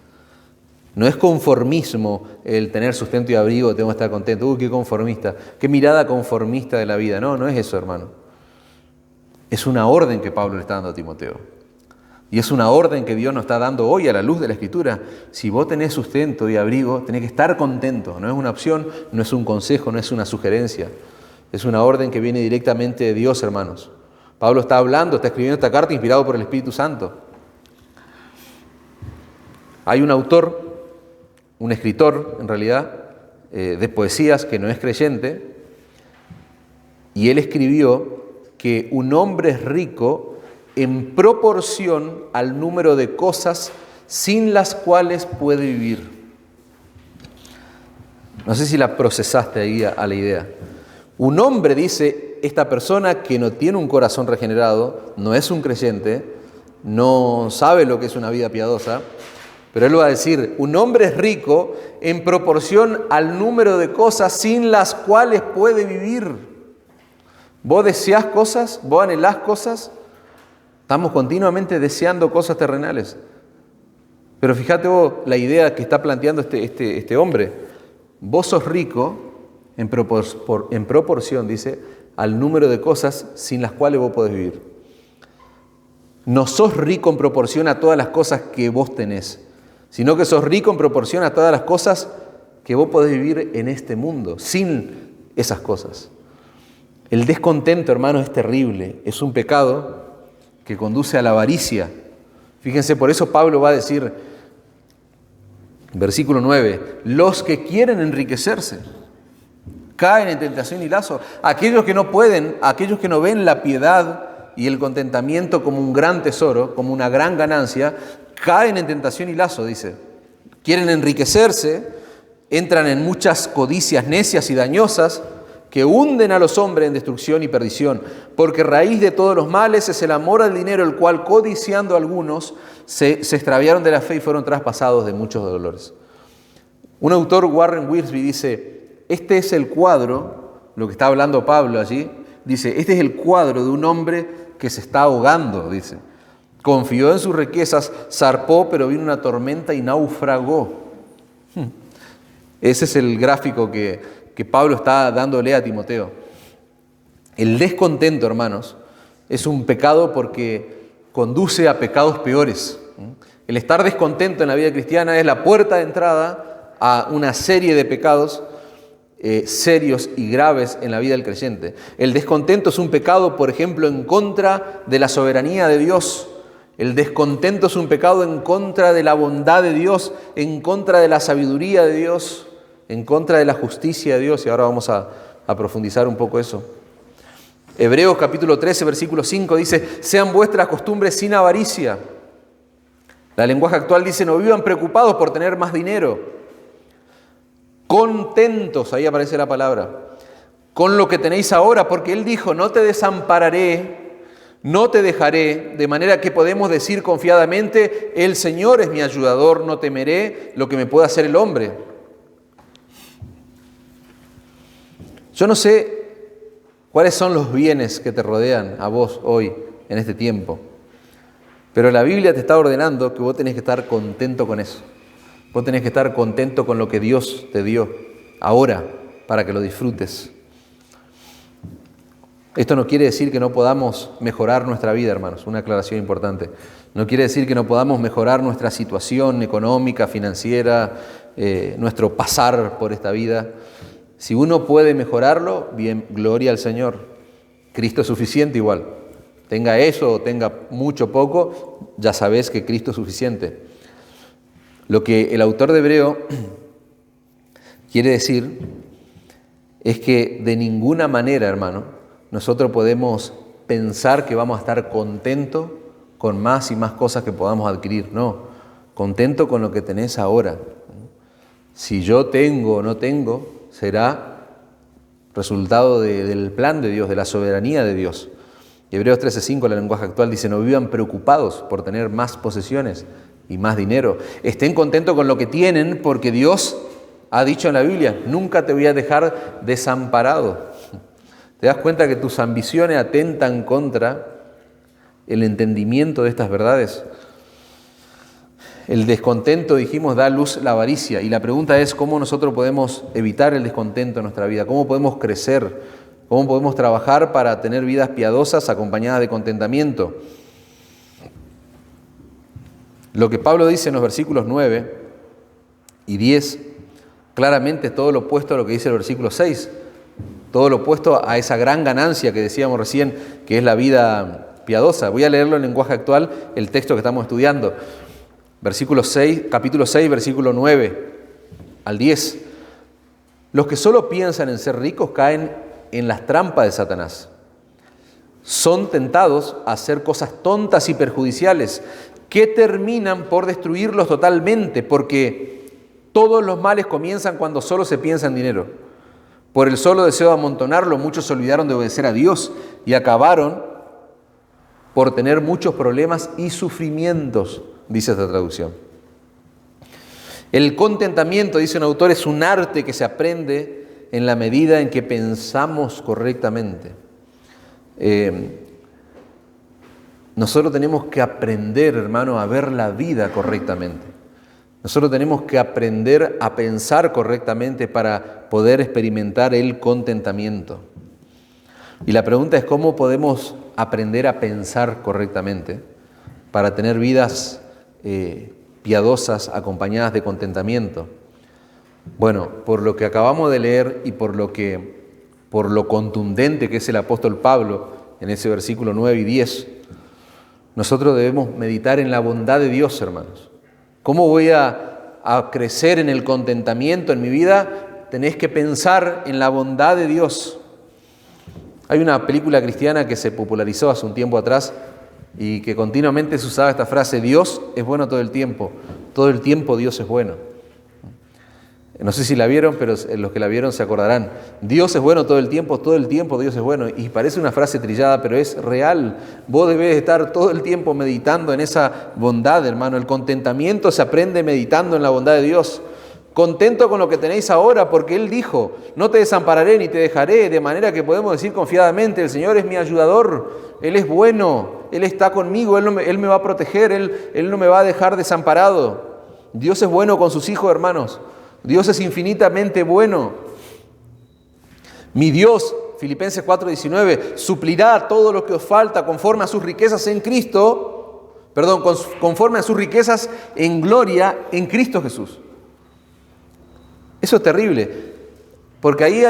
No es conformismo el tener sustento y abrigo, tengo que estar contento. Qué conformista, qué mirada conformista de la vida. No es eso, hermano. Es una orden que Pablo le está dando a Timoteo. Y es una orden que Dios nos está dando hoy a la luz de la Escritura. Si vos tenés sustento y abrigo, tenés que estar contento. No es una opción, no es un consejo, no es una sugerencia. Es una orden que viene directamente de Dios, hermanos. Pablo está escribiendo esta carta inspirado por el Espíritu Santo. Hay un autor, un escritor, en realidad, de poesías que no es creyente, y él escribió que un hombre es rico en proporción al número de cosas sin las cuales puede vivir. No sé si la procesaste ahí a la idea. Un hombre, dice esta persona que no tiene un corazón regenerado, no es un creyente, no sabe lo que es una vida piadosa, pero él va a decir, un hombre es rico en proporción al número de cosas sin las cuales puede vivir. ¿Vos deseás cosas? ¿Vos anhelás cosas? Estamos continuamente deseando cosas terrenales. Pero fíjate vos la idea que está planteando este hombre. Vos sos rico en proporción, dice, al número de cosas sin las cuales vos podés vivir. No sos rico en proporción a todas las cosas que vos tenés, sino que sos rico en proporción a todas las cosas que vos podés vivir en este mundo, sin esas cosas. El descontento, hermano, es terrible, es un pecado que conduce a la avaricia. Fíjense, por eso Pablo va a decir, versículo 9, los que quieren enriquecerse caen en tentación y lazo. Aquellos que no pueden, aquellos que no ven la piedad y el contentamiento como un gran tesoro, como una gran ganancia, caen en tentación y lazo, dice. Quieren enriquecerse, Entran en muchas codicias necias y dañosas que hunden a los hombres en destrucción y perdición, porque raíz de todos los males es el amor al dinero, el cual, codiciando algunos, se extraviaron de la fe y fueron traspasados de muchos dolores. Un autor, Warren Wiersbe, dice, este es el cuadro, lo que está hablando Pablo allí, dice, este es el cuadro de un hombre que se está ahogando, dice. Confió en sus riquezas, zarpó, pero vino una tormenta y naufragó. Ese es el gráfico que Pablo está dándole a Timoteo. El descontento, hermanos, es un pecado porque conduce a pecados peores. El estar descontento en la vida cristiana es la puerta de entrada a una serie de pecados serios y graves en la vida del creyente. El descontento es un pecado, por ejemplo, en contra de la soberanía de Dios. El descontento es un pecado en contra de la bondad de Dios, en contra de la sabiduría de Dios, en contra de la justicia de Dios. Y ahora vamos a profundizar un poco eso. Hebreos capítulo 13, versículo 5 dice, sean vuestras costumbres sin avaricia. La lenguaje actual dice, no vivan preocupados por tener más dinero. Contentos, ahí aparece la palabra, con lo que tenéis ahora, porque Él dijo, no te desampararé, no te dejaré, de manera que podemos decir confiadamente, el Señor es mi ayudador, no temeré lo que me pueda hacer el hombre. Yo no sé cuáles son los bienes que te rodean a vos hoy, en este tiempo, pero la Biblia te está ordenando que vos tenés que estar contento con eso. Vos tenés que estar contento con lo que Dios te dio ahora, para que lo disfrutes. Esto no quiere decir que no podamos mejorar nuestra vida, hermanos, una aclaración importante. No quiere decir que no podamos mejorar nuestra situación económica, financiera, nuestro pasar por esta vida. Si uno puede mejorarlo, bien, gloria al Señor. Cristo es suficiente igual. Tenga eso o tenga mucho o poco, ya sabés que Cristo es suficiente. Lo que el autor de Hebreo quiere decir es que de ninguna manera, hermano, nosotros podemos pensar que vamos a estar contentos con más y más cosas que podamos adquirir. No, contento con lo que tenés ahora. Si yo tengo o no tengo, será resultado del plan de Dios, de la soberanía de Dios. Hebreos 13:5, la lenguaje actual, dice, no vivan preocupados por tener más posesiones y más dinero. Estén contentos con lo que tienen, porque Dios ha dicho en la Biblia, nunca te voy a dejar desamparado. ¿Te das cuenta que tus ambiciones atentan contra el entendimiento de estas verdades? El descontento, dijimos, da luz la avaricia. Y la pregunta es, ¿cómo nosotros podemos evitar el descontento en nuestra vida? ¿Cómo podemos crecer? ¿Cómo podemos trabajar para tener vidas piadosas acompañadas de contentamiento? Lo que Pablo dice en los versículos 9 y 10, claramente es todo lo opuesto a lo que dice el versículo 6. Todo lo opuesto a esa gran ganancia que decíamos recién, que es la vida piadosa. Voy a leerlo en lenguaje actual, el texto que estamos estudiando. Versículo 6, capítulo 6, versículo 9 al 10. Los que solo piensan en ser ricos caen en las trampas de Satanás. Son tentados a hacer cosas tontas y perjudiciales que terminan por destruirlos totalmente, porque todos los males comienzan cuando solo se piensa en dinero. Por el solo deseo de amontonarlo, muchos se olvidaron de obedecer a Dios y acabaron por tener muchos problemas y sufrimientos, dice esta traducción. El contentamiento, dice un autor, es un arte que se aprende en la medida en que pensamos correctamente. Nosotros tenemos que aprender, hermano, a ver la vida correctamente. Nosotros tenemos que aprender a pensar correctamente para poder experimentar el contentamiento. Y la pregunta es, ¿cómo podemos aprender a pensar correctamente para tener vidas piadosas acompañadas de contentamiento? Bueno, por lo que acabamos de leer y por lo contundente que es el apóstol Pablo en ese versículo 9 y 10, nosotros debemos meditar en la bondad de Dios, hermanos. ¿Cómo voy a crecer en el contentamiento en mi vida? Tenés que pensar en la bondad de Dios. Hay una película cristiana que se popularizó hace un tiempo atrás y que continuamente se usaba esta frase, Dios es bueno todo el tiempo Dios es bueno. No sé si la vieron, pero los que la vieron se acordarán. Dios es bueno todo el tiempo Dios es bueno. Y parece una frase trillada, pero es real. Vos debés estar todo el tiempo meditando en esa bondad, hermano. El contentamiento se aprende meditando en la bondad de Dios. Contento con lo que tenéis ahora, porque Él dijo, no te desampararé ni te dejaré, de manera que podemos decir confiadamente, el Señor es mi ayudador, Él es bueno, Él está conmigo, Él me va a proteger, Él no me va a dejar desamparado. Dios es bueno con sus hijos, hermanos. Dios es infinitamente bueno. Mi Dios, Filipenses 4:19, suplirá todo lo que os falta conforme a sus riquezas en Cristo, conforme a sus riquezas en gloria en Cristo Jesús. Eso es terrible, porque ahí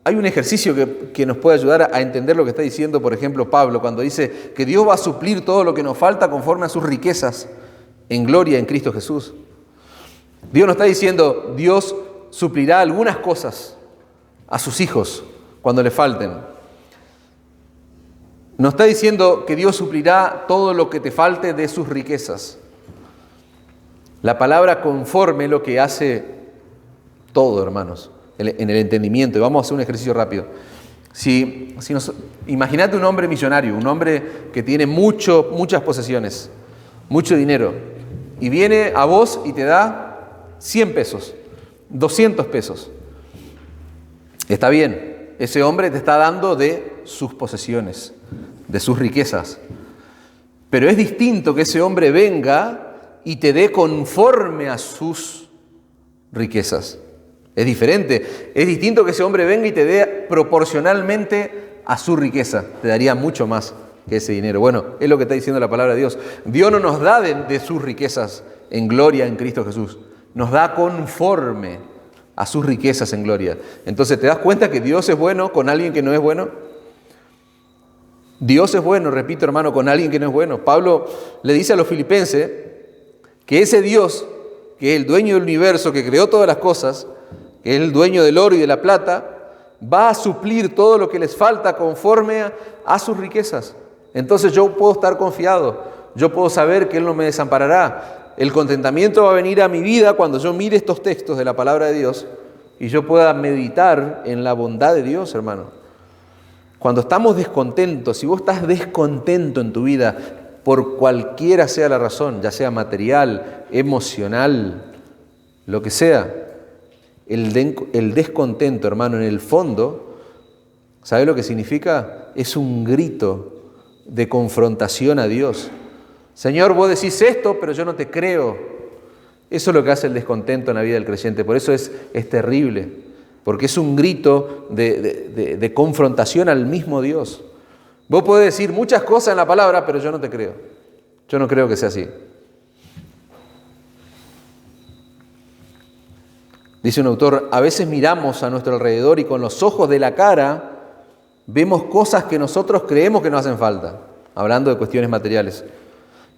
hay un ejercicio que nos puede ayudar a entender lo que está diciendo, por ejemplo, Pablo, cuando dice que Dios va a suplir todo lo que nos falta conforme a sus riquezas en gloria en Cristo Jesús. Dios no está diciendo, Dios suplirá algunas cosas a sus hijos cuando le falten. No está diciendo que Dios suplirá todo lo que te falte de sus riquezas. La palabra conforme es lo que hace todo, hermanos, en el entendimiento. Y vamos a hacer un ejercicio rápido. Imagínate un hombre millonario, un hombre que tiene muchas posesiones, mucho dinero, y viene a vos y te da 100 pesos, 200 pesos. Está bien, ese hombre te está dando de sus posesiones, de sus riquezas. Pero es distinto que ese hombre venga y te dé conforme a sus riquezas. Es diferente. Es distinto que ese hombre venga y te dé proporcionalmente a su riqueza. Te daría mucho más que ese dinero. Bueno, es lo que está diciendo la palabra de Dios. Dios no nos da de sus riquezas en gloria en Cristo Jesús. Nos da conforme a sus riquezas en gloria. Entonces, ¿te das cuenta que Dios es bueno con alguien que no es bueno? Dios es bueno, repito, hermano, con alguien que no es bueno. Pablo le dice a los filipenses que ese Dios, que es el dueño del universo, que creó todas las cosas, que es el dueño del oro y de la plata, va a suplir todo lo que les falta conforme a sus riquezas. Entonces yo puedo estar confiado, yo puedo saber que Él no me desamparará. El contentamiento va a venir a mi vida cuando yo mire estos textos de la palabra de Dios y yo pueda meditar en la bondad de Dios, hermano. Cuando estamos descontentos, si vos estás descontento en tu vida, por cualquiera sea la razón, ya sea material, emocional, lo que sea, el descontento, hermano, en el fondo, ¿sabe lo que significa? Es un grito de confrontación a Dios. Señor, vos decís esto, pero yo no te creo. Eso es lo que hace el descontento en la vida del creyente. Por eso es terrible, porque es un grito de confrontación al mismo Dios. Vos podés decir muchas cosas en la palabra, pero yo no te creo. Yo no creo que sea así. Dice un autor, a veces miramos a nuestro alrededor y con los ojos de la cara vemos cosas que nosotros creemos que nos hacen falta, hablando de cuestiones materiales.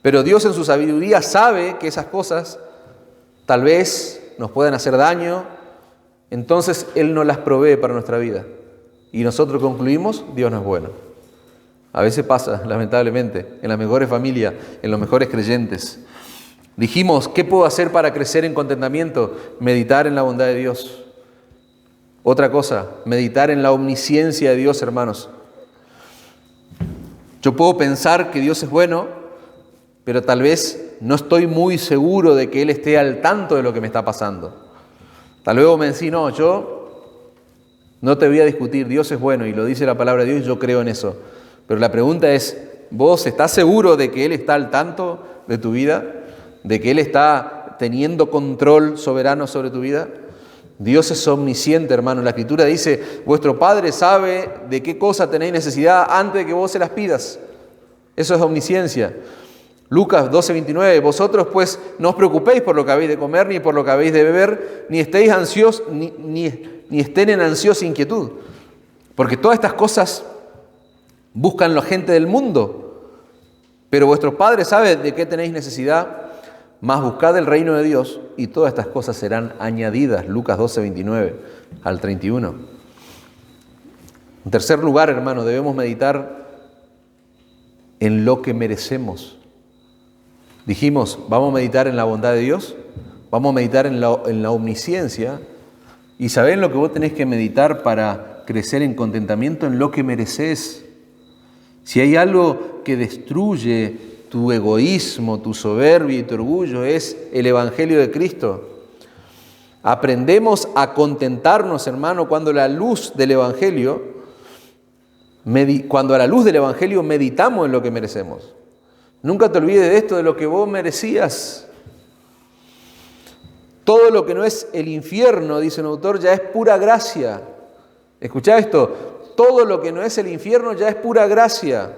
Pero Dios en su sabiduría sabe que esas cosas tal vez nos puedan hacer daño, entonces Él nos las provee para nuestra vida. Y nosotros concluimos, Dios no es bueno. A veces pasa, lamentablemente, en las mejores familias, en los mejores creyentes. Dijimos, ¿qué puedo hacer para crecer en contentamiento? Meditar en la bondad de Dios. Otra cosa, meditar en la omnisciencia de Dios, hermanos. Yo puedo pensar que Dios es bueno, pero tal vez no estoy muy seguro de que Él esté al tanto de lo que me está pasando. Tal vez vos me decís, no, yo no te voy a discutir, Dios es bueno, y lo dice la palabra de Dios, y yo creo en eso. Pero la pregunta es, ¿vos estás seguro de que Él está al tanto de tu vida? ¿De que Él está teniendo control soberano sobre tu vida? Dios es omnisciente, hermano. La Escritura dice, vuestro Padre sabe de qué cosa tenéis necesidad antes de que vos se las pidas. Eso es omnisciencia. Lucas 12:29, vosotros pues no os preocupéis por lo que habéis de comer, ni por lo que habéis de beber, ni estéis ansiosos, ni estén en ansiosa inquietud. Porque todas estas cosas buscan la gente del mundo. Pero vuestro Padre sabe de qué tenéis necesidad. Mas buscad el reino de Dios y todas estas cosas serán añadidas. Lucas 12:29 al 31. En tercer lugar, hermano, debemos meditar en lo que merecemos. Dijimos, vamos a meditar en la bondad de Dios, Vamos a meditar en la omnisciencia. ¿Y sabés lo que vos tenés que meditar para crecer en contentamiento? En lo que mereces. Si hay algo que destruye tu egoísmo, tu soberbia y tu orgullo, es el Evangelio de Cristo. Aprendemos a contentarnos, hermano, cuando a la luz del Evangelio meditamos en lo que merecemos. Nunca te olvides de esto, de lo que vos merecías. Todo lo que no es el infierno, dice un autor, ya es pura gracia. Escuchá esto, todo lo que no es el infierno ya es pura gracia.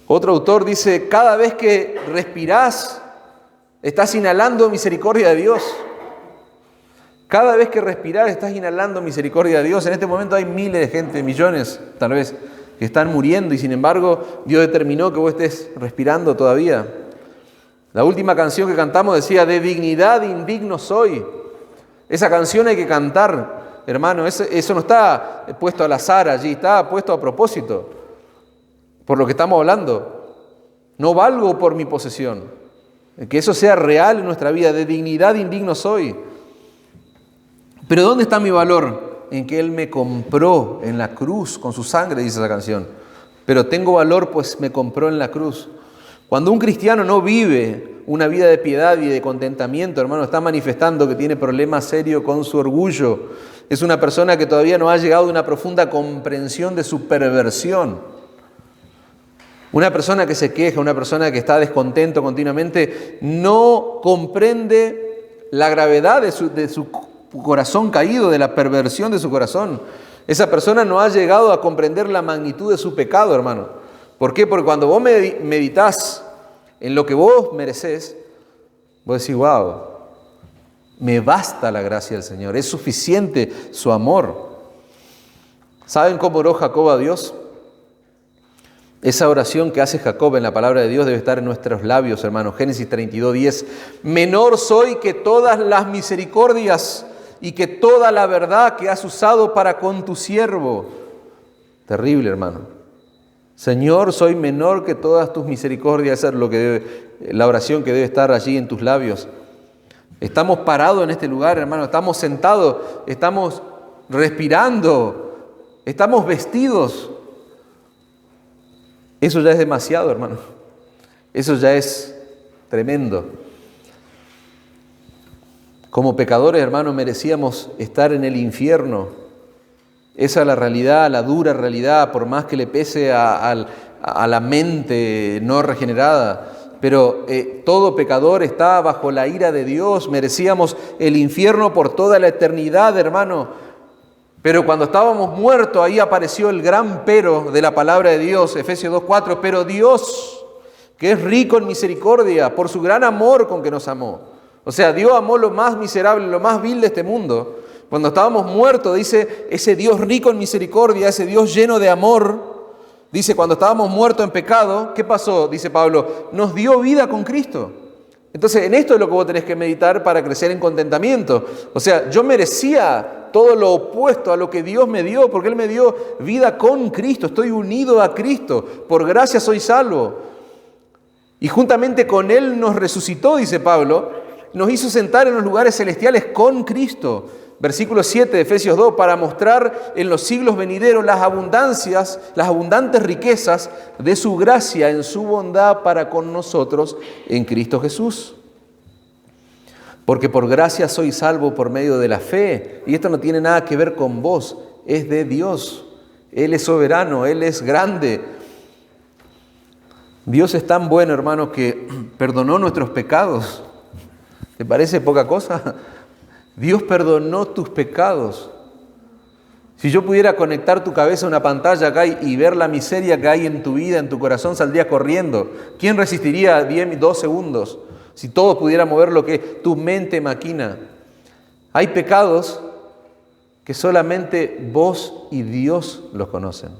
Otro autor dice, cada vez que respirás, estás inhalando misericordia de Dios. Cada vez que respirás, estás inhalando misericordia de Dios. En este momento hay miles de gente, millones tal vez, que están muriendo y sin embargo Dios determinó que vos estés respirando todavía. La última canción que cantamos decía, de dignidad indigno soy. Esa canción hay que cantar, hermano. Eso no está puesto al azar allí, está puesto a propósito, por lo que estamos hablando. No valgo por mi posesión. Que eso sea real en nuestra vida, de dignidad indigno soy. Pero ¿dónde está mi valor? En que Él me compró en la cruz con su sangre, dice esa canción. Pero tengo valor, pues me compró en la cruz. Cuando un cristiano no vive una vida de piedad y de contentamiento, hermano, está manifestando que tiene problemas serios con su orgullo. Es una persona que todavía no ha llegado a una profunda comprensión de su perversión. Una persona que se queja, una persona que está descontento continuamente, no comprende la gravedad de su corazón caído, de la perversión de su corazón. Esa persona no ha llegado a comprender la magnitud de su pecado, hermano. ¿Por qué? Porque cuando vos meditas en lo que vos mereces, vos decís, wow, me basta la gracia del Señor, es suficiente su amor. ¿Saben cómo oró Jacob a Dios? Esa oración que hace Jacob en la palabra de Dios debe estar en nuestros labios, hermanos. Génesis 32:10. Menor soy que todas las misericordias y que toda la verdad que has usado para con tu siervo. Terrible, hermano. Señor, soy menor que todas tus misericordias. Esa es la oración que debe estar allí en tus labios. Estamos parados en este lugar, hermano. Estamos sentados, estamos respirando, estamos vestidos. Eso ya es demasiado, hermano. Eso ya es tremendo. Como pecadores, hermano, merecíamos estar en el infierno. Esa es la realidad, la dura realidad, por más que le pese a la mente no regenerada. Pero todo pecador está bajo la ira de Dios. Merecíamos el infierno por toda la eternidad, hermano. Pero cuando estábamos muertos, ahí apareció el gran pero de la palabra de Dios, Efesios 2:4. Pero Dios, que es rico en misericordia, por su gran amor con que nos amó. O sea, Dios amó lo más miserable, lo más vil de este mundo. Cuando estábamos muertos, dice, ese Dios rico en misericordia, ese Dios lleno de amor, dice, cuando estábamos muertos en pecado, ¿qué pasó? Dice Pablo, nos dio vida con Cristo. Entonces, en esto es lo que vos tenés que meditar para crecer en contentamiento. O sea, yo merecía todo lo opuesto a lo que Dios me dio, porque Él me dio vida con Cristo, estoy unido a Cristo, por gracia soy salvo. Y juntamente con Él nos resucitó, dice Pablo, nos hizo sentar en los lugares celestiales con Cristo. Versículo 7 de Efesios 2, para mostrar en los siglos venideros las abundantes riquezas de su gracia en su bondad para con nosotros en Cristo Jesús. Porque por gracia soy salvo por medio de la fe. Y esto no tiene nada que ver con vos, es de Dios. Él es soberano, Él es grande. Dios es tan bueno, hermano, que perdonó nuestros pecados. ¿Te parece poca cosa? Dios perdonó tus pecados. Si yo pudiera conectar tu cabeza a una pantalla acá y ver la miseria que hay en tu vida, en tu corazón, saldrías corriendo. ¿Quién resistiría 2 segundos? Si todos pudiéramos ver lo que tu mente maquina. Hay pecados que solamente vos y Dios los conocen.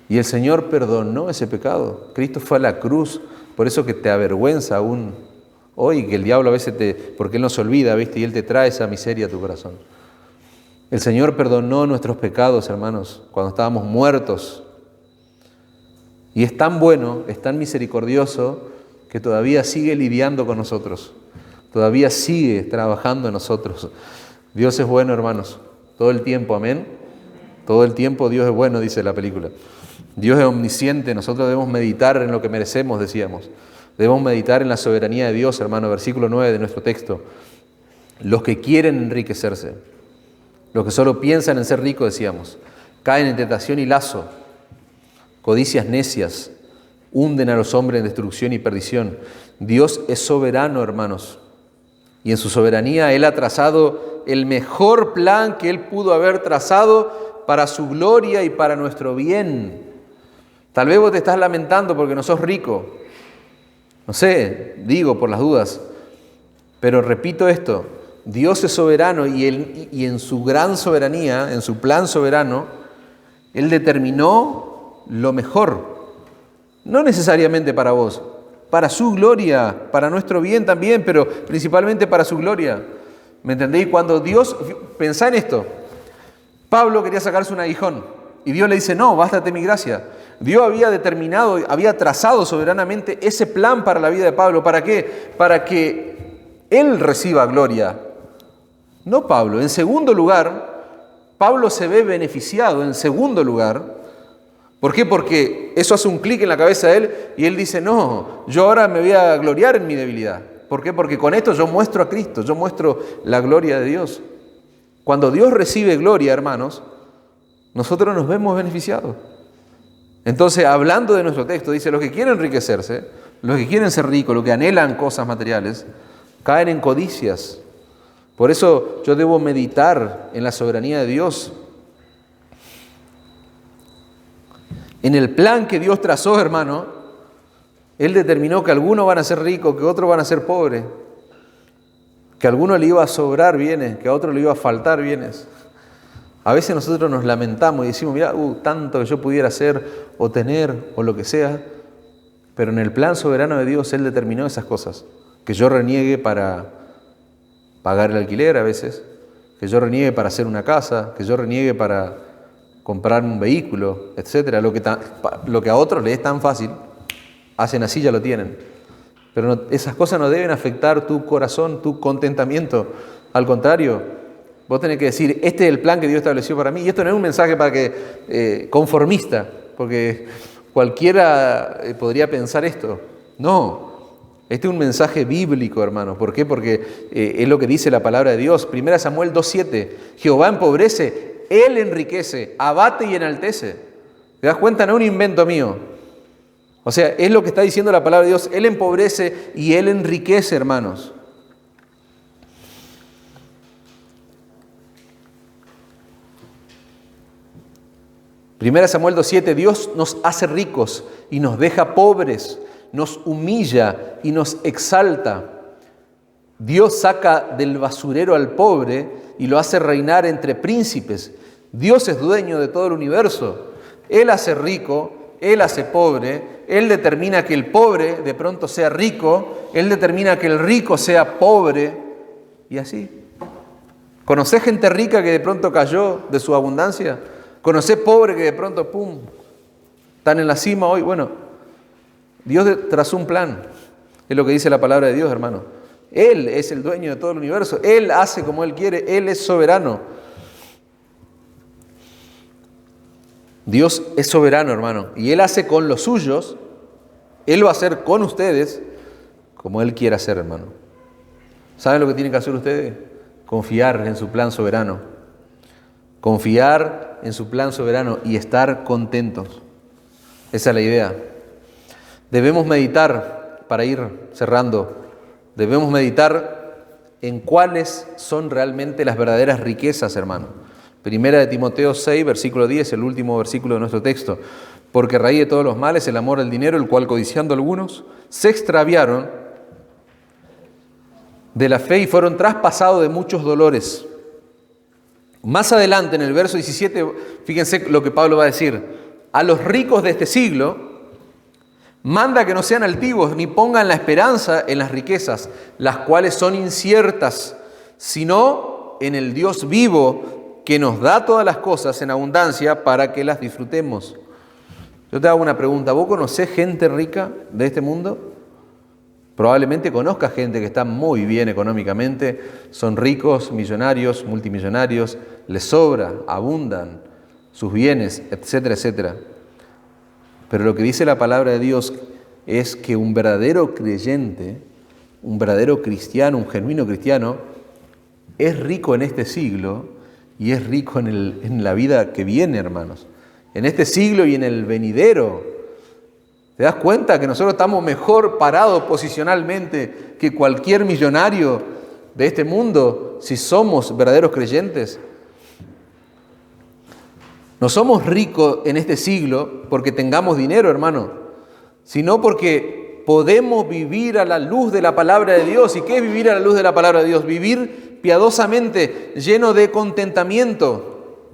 Y el Señor perdonó ese pecado. Cristo fue a la cruz, por eso que te avergüenza aún hoy, que el diablo a veces porque Él no se olvida, ¿viste? Y Él te trae esa miseria a tu corazón. El Señor perdonó nuestros pecados, hermanos, cuando estábamos muertos. Y es tan bueno, es tan misericordioso, que todavía sigue lidiando con nosotros, todavía sigue trabajando en nosotros. Dios es bueno, hermanos, todo el tiempo, amén. Todo el tiempo Dios es bueno, dice la película. Dios es omnisciente, nosotros debemos meditar en lo que merecemos, decíamos. Debemos meditar en la soberanía de Dios, hermano, versículo 9 de nuestro texto. Los que quieren enriquecerse, los que solo piensan en ser ricos, decíamos, caen en tentación y lazo, codicias necias, hunden a los hombres en destrucción y perdición. Dios es soberano, hermanos, y en su soberanía Él ha trazado el mejor plan que Él pudo haber trazado para su gloria y para nuestro bien. Tal vez vos te estás lamentando porque no sos rico. No sé, digo por las dudas, pero repito esto, Dios es soberano y en su gran soberanía, en su plan soberano, Él determinó lo mejor, no necesariamente para vos, para su gloria, para nuestro bien también, pero principalmente para su gloria. ¿Me entendéis? Cuando Dios, pensá en esto, Pablo quería sacarse un aguijón y Dios le dice, no, bástate mi gracia. Dios había determinado, había trazado soberanamente ese plan para la vida de Pablo. ¿Para qué? Para que él reciba gloria, no Pablo. En segundo lugar, Pablo se ve beneficiado en segundo lugar. ¿Por qué? Porque eso hace un clic en la cabeza de él y él dice, no, yo ahora me voy a gloriar en mi debilidad. ¿Por qué? Porque con esto yo muestro a Cristo, yo muestro la gloria de Dios. Cuando Dios recibe gloria, hermanos, nosotros nos vemos beneficiados. Entonces, hablando de nuestro texto, dice, los que quieren enriquecerse, los que quieren ser ricos, los que anhelan cosas materiales, caen en codicias. Por eso yo debo meditar en la soberanía de Dios. En el plan que Dios trazó, hermano, Él determinó que algunos van a ser ricos, que otros van a ser pobres, que a algunos le iba a sobrar bienes, que a otros le iba a faltar bienes. A veces nosotros nos lamentamos y decimos, mira, tanto que yo pudiera hacer o tener o lo que sea, pero en el plan soberano de Dios Él determinó esas cosas. Que yo reniegue para pagar el alquiler a veces, que yo reniegue para hacer una casa, que yo reniegue para comprar un vehículo, etc. Lo que a otros les es tan fácil, hacen así, ya lo tienen. Pero esas cosas no deben afectar tu corazón, tu contentamiento. Al contrario, vos tenés que decir, este es el plan que Dios estableció para mí. Y esto no es un mensaje para que conformista, porque cualquiera podría pensar esto. No, este es un mensaje bíblico, hermano. ¿Por qué? Porque es lo que dice la palabra de Dios. 1 Samuel 2:7. Jehová empobrece, Él enriquece, abate y enaltece. ¿Te das cuenta? No es un invento mío. O sea, es lo que está diciendo la palabra de Dios. Él empobrece y Él enriquece, hermanos. Primera Samuel 2:7, Dios nos hace ricos y nos deja pobres, nos humilla y nos exalta. Dios saca del basurero al pobre y lo hace reinar entre príncipes. Dios es dueño de todo el universo. Él hace rico, Él hace pobre, Él determina que el pobre de pronto sea rico, Él determina que el rico sea pobre y así. ¿Conocés gente rica que de pronto cayó de su abundancia? ¿Conocés pobres que de pronto, pum, están en la cima hoy? Bueno, Dios trazó un plan. Es lo que dice la palabra de Dios, hermano. Él es el dueño de todo el universo. Él hace como Él quiere. Él es soberano. Dios es soberano, hermano. Y Él hace con los suyos. Él va a hacer con ustedes como Él quiere hacer, hermano. ¿Saben lo que tienen que hacer ustedes? Confiar en su plan soberano. Confiar en su plan soberano y estar contentos. Esa es la idea. Debemos meditar, para ir cerrando, debemos meditar en cuáles son realmente las verdaderas riquezas, hermano. Primera de Timoteo 6, versículo 10, el último versículo de nuestro texto. Porque raíz de todos los males el amor al dinero, el cual codiciando algunos, se extraviaron de la fe y fueron traspasados de muchos dolores. Más adelante, en el verso 17, fíjense lo que Pablo va a decir. A los ricos de este siglo, manda que no sean altivos ni pongan la esperanza en las riquezas, las cuales son inciertas, sino en el Dios vivo que nos da todas las cosas en abundancia para que las disfrutemos. Yo te hago una pregunta. ¿Vos conocés gente rica de este mundo? Probablemente conozca gente que está muy bien económicamente, son ricos, millonarios, multimillonarios, les sobra, abundan sus bienes, etcétera, etcétera. Pero lo que dice la palabra de Dios es que un verdadero creyente, un verdadero cristiano, un genuino cristiano, es rico en este siglo y es rico en la vida que viene, hermanos. En este siglo y en el venidero. ¿Te das cuenta que nosotros estamos mejor parados posicionalmente que cualquier millonario de este mundo si somos verdaderos creyentes? No somos ricos en este siglo porque tengamos dinero, hermano, sino porque podemos vivir a la luz de la palabra de Dios. ¿Y qué es vivir a la luz de la palabra de Dios? Vivir piadosamente, lleno de contentamiento.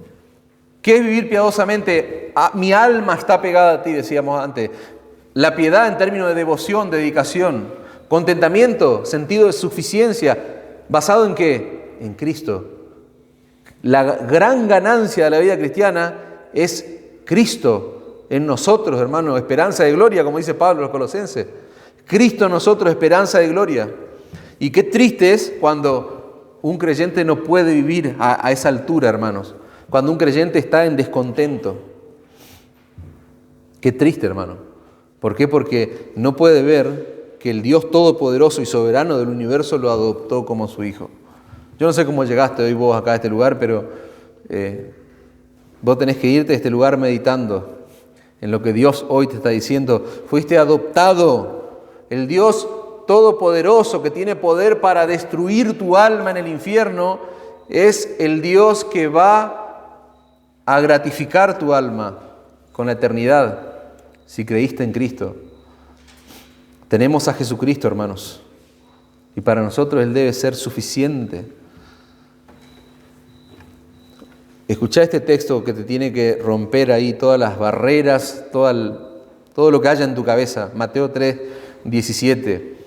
¿Qué es vivir piadosamente? Mi alma está pegada a ti, decíamos antes. La piedad en términos de devoción, de dedicación. Contentamiento, sentido de suficiencia. ¿Basado en qué? En Cristo. La gran ganancia de la vida cristiana es Cristo en nosotros, hermano. Esperanza de gloria, como dice Pablo a los Colosenses. Cristo en nosotros, esperanza de gloria. Y qué triste es cuando un creyente no puede vivir a esa altura, hermanos. Cuando un creyente está en descontento. Qué triste, hermano. ¿Por qué? Porque no puede ver que el Dios todopoderoso y soberano del universo lo adoptó como su hijo. Yo no sé cómo llegaste hoy vos acá a este lugar, pero vos tenés que irte de este lugar meditando en lo que Dios hoy te está diciendo. Fuiste adoptado. El Dios todopoderoso que tiene poder para destruir tu alma en el infierno es el Dios que va a gratificar tu alma con la eternidad. Si creíste en Cristo, tenemos a Jesucristo, hermanos, y para nosotros Él debe ser suficiente. Escuchá este texto que te tiene que romper ahí todas las barreras, todo lo que haya en tu cabeza. Mateo 3, 17.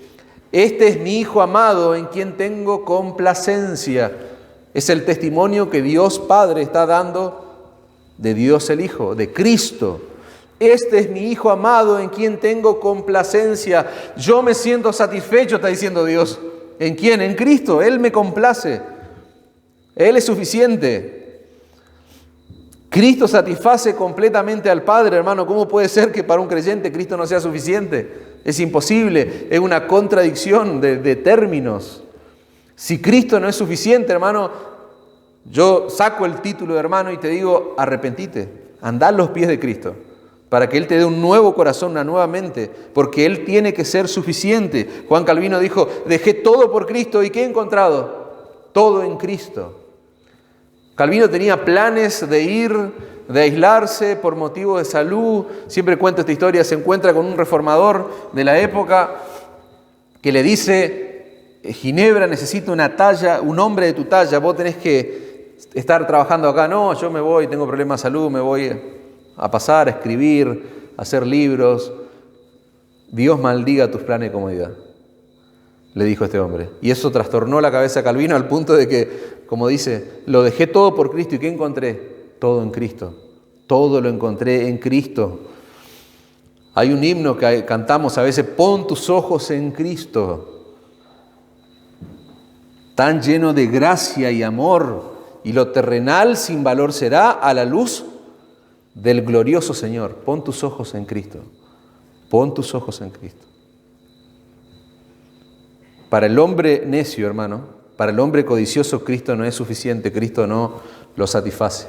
Este es mi Hijo amado en quien tengo complacencia. Es el testimonio que Dios Padre está dando de Dios el Hijo, de Cristo. Este es mi Hijo amado en quien tengo complacencia. Yo me siento satisfecho, está diciendo Dios. ¿En quién? En Cristo. Él me complace. Él es suficiente. Cristo satisface completamente al Padre, hermano. ¿Cómo puede ser que para un creyente Cristo no sea suficiente? Es imposible. Es una contradicción de términos. Si Cristo no es suficiente, hermano, yo saco el título de hermano y te digo, arrepentite. Andá a los pies de Cristo. Para que Él te dé un nuevo corazón, una nueva mente, porque Él tiene que ser suficiente. Juan Calvino dijo, dejé todo por Cristo, ¿y qué he encontrado? Todo en Cristo. Calvino tenía planes de ir, de aislarse por motivo de salud. Siempre cuento esta historia, se encuentra con un reformador de la época que le dice, Ginebra, necesito una talla, un hombre de tu talla, vos tenés que estar trabajando acá. No, yo me voy, tengo problemas de salud, me voy a pasar, a escribir, a hacer libros. Dios maldiga tus planes de comodidad, le dijo este hombre. Y eso trastornó la cabeza de Calvino al punto de que, como dice, lo dejé todo por Cristo. ¿Y qué encontré? Todo en Cristo. Todo lo encontré en Cristo. Hay un himno que cantamos a veces, pon tus ojos en Cristo, tan lleno de gracia y amor, y lo terrenal sin valor será a la luz del glorioso Señor. Pon tus ojos en Cristo. Pon tus ojos en Cristo. Para el hombre necio, hermano, para el hombre codicioso, Cristo no es suficiente. Cristo no lo satisface.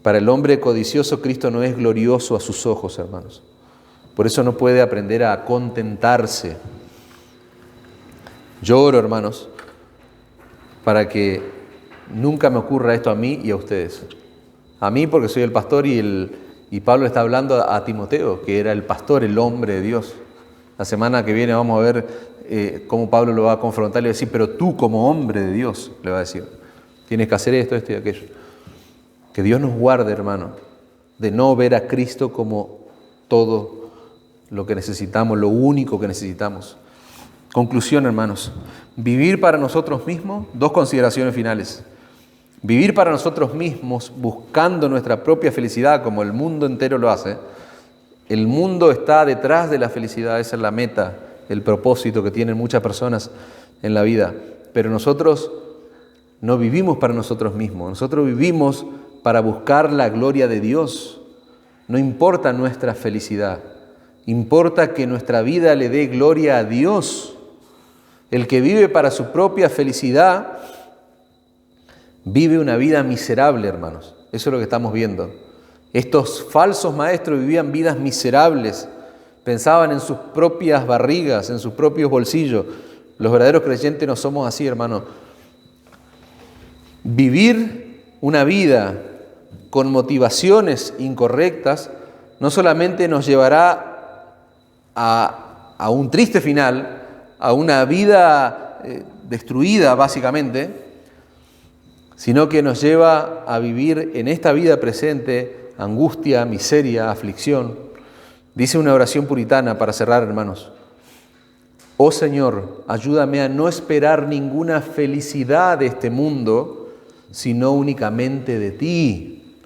Para el hombre codicioso, Cristo no es glorioso a sus ojos, hermanos. Por eso no puede aprender a contentarse. Yo oro, hermanos, para que nunca me ocurra esto a mí y a ustedes. A mí porque soy el pastor y Pablo está hablando a Timoteo, que era el pastor, el hombre de Dios. La semana que viene vamos a ver cómo Pablo lo va a confrontar y le va a decir, pero tú como hombre de Dios, le va a decir, tienes que hacer esto, esto y aquello. Que Dios nos guarde, hermano, de no ver a Cristo como todo lo que necesitamos, lo único que necesitamos. Conclusión, hermanos, vivir para nosotros mismos, dos consideraciones finales. Vivir para nosotros mismos buscando nuestra propia felicidad como el mundo entero lo hace. El mundo está detrás de la felicidad, esa es la meta, el propósito que tienen muchas personas en la vida. Pero nosotros no vivimos para nosotros mismos, nosotros vivimos para buscar la gloria de Dios. No importa nuestra felicidad, importa que nuestra vida le dé gloria a Dios. El que vive para su propia felicidad vive una vida miserable, hermanos. Eso es lo que estamos viendo. Estos falsos maestros vivían vidas miserables, pensaban en sus propias barrigas, en sus propios bolsillos. Los verdaderos creyentes no somos así, hermanos. Vivir una vida con motivaciones incorrectas no solamente nos llevará a un triste final, a una vida destruida básicamente, sino que nos lleva a vivir en esta vida presente angustia, miseria, aflicción. Dice una oración puritana para cerrar, hermanos: oh Señor, ayúdame a no esperar ninguna felicidad de este mundo, sino únicamente de ti.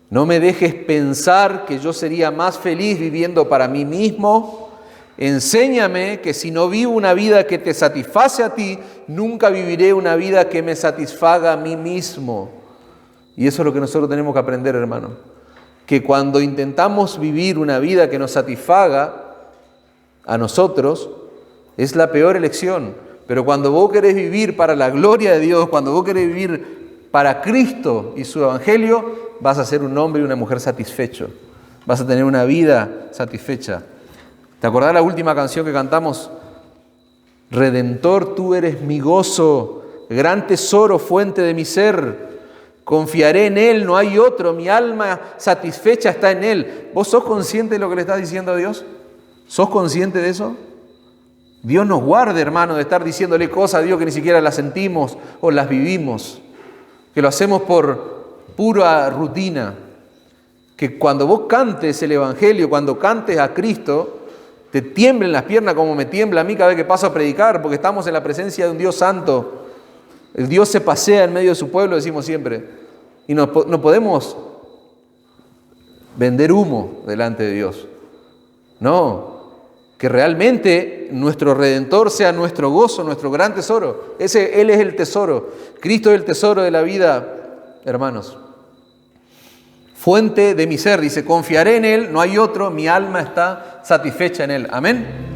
No me dejes pensar que yo sería más feliz viviendo para mí mismo. Enséñame que si no vivo una vida que te satisface a ti, nunca viviré una vida que me satisfaga a mí mismo. Y eso es lo que nosotros tenemos que aprender, hermano. Que cuando intentamos vivir una vida que nos satisfaga a nosotros, es la peor elección. Pero cuando vos querés vivir para la gloria de Dios, cuando vos querés vivir para Cristo y su Evangelio, vas a ser un hombre y una mujer satisfecho. Vas a tener una vida satisfecha. ¿Te acordás la última canción que cantamos? Redentor, tú eres mi gozo, gran tesoro, fuente de mi ser. Confiaré en Él, no hay otro, mi alma satisfecha está en Él. ¿Vos sos consciente de lo que le estás diciendo a Dios? ¿Sos consciente de eso? Dios nos guarde, hermano, de estar diciéndole cosas a Dios que ni siquiera las sentimos o las vivimos, que lo hacemos por pura rutina. Que cuando vos cantes el Evangelio, cuando cantes a Cristo, te tiemblen las piernas como me tiembla a mí cada vez que paso a predicar, porque estamos en la presencia de un Dios santo. El Dios se pasea en medio de su pueblo, decimos siempre. Y no podemos vender humo delante de Dios. No, que realmente nuestro Redentor sea nuestro gozo, nuestro gran tesoro. Él es el tesoro. Cristo es el tesoro de la vida, hermanos. Fuente de mi ser, dice, confiaré en Él, no hay otro, mi alma está satisfecha en Él. Amén.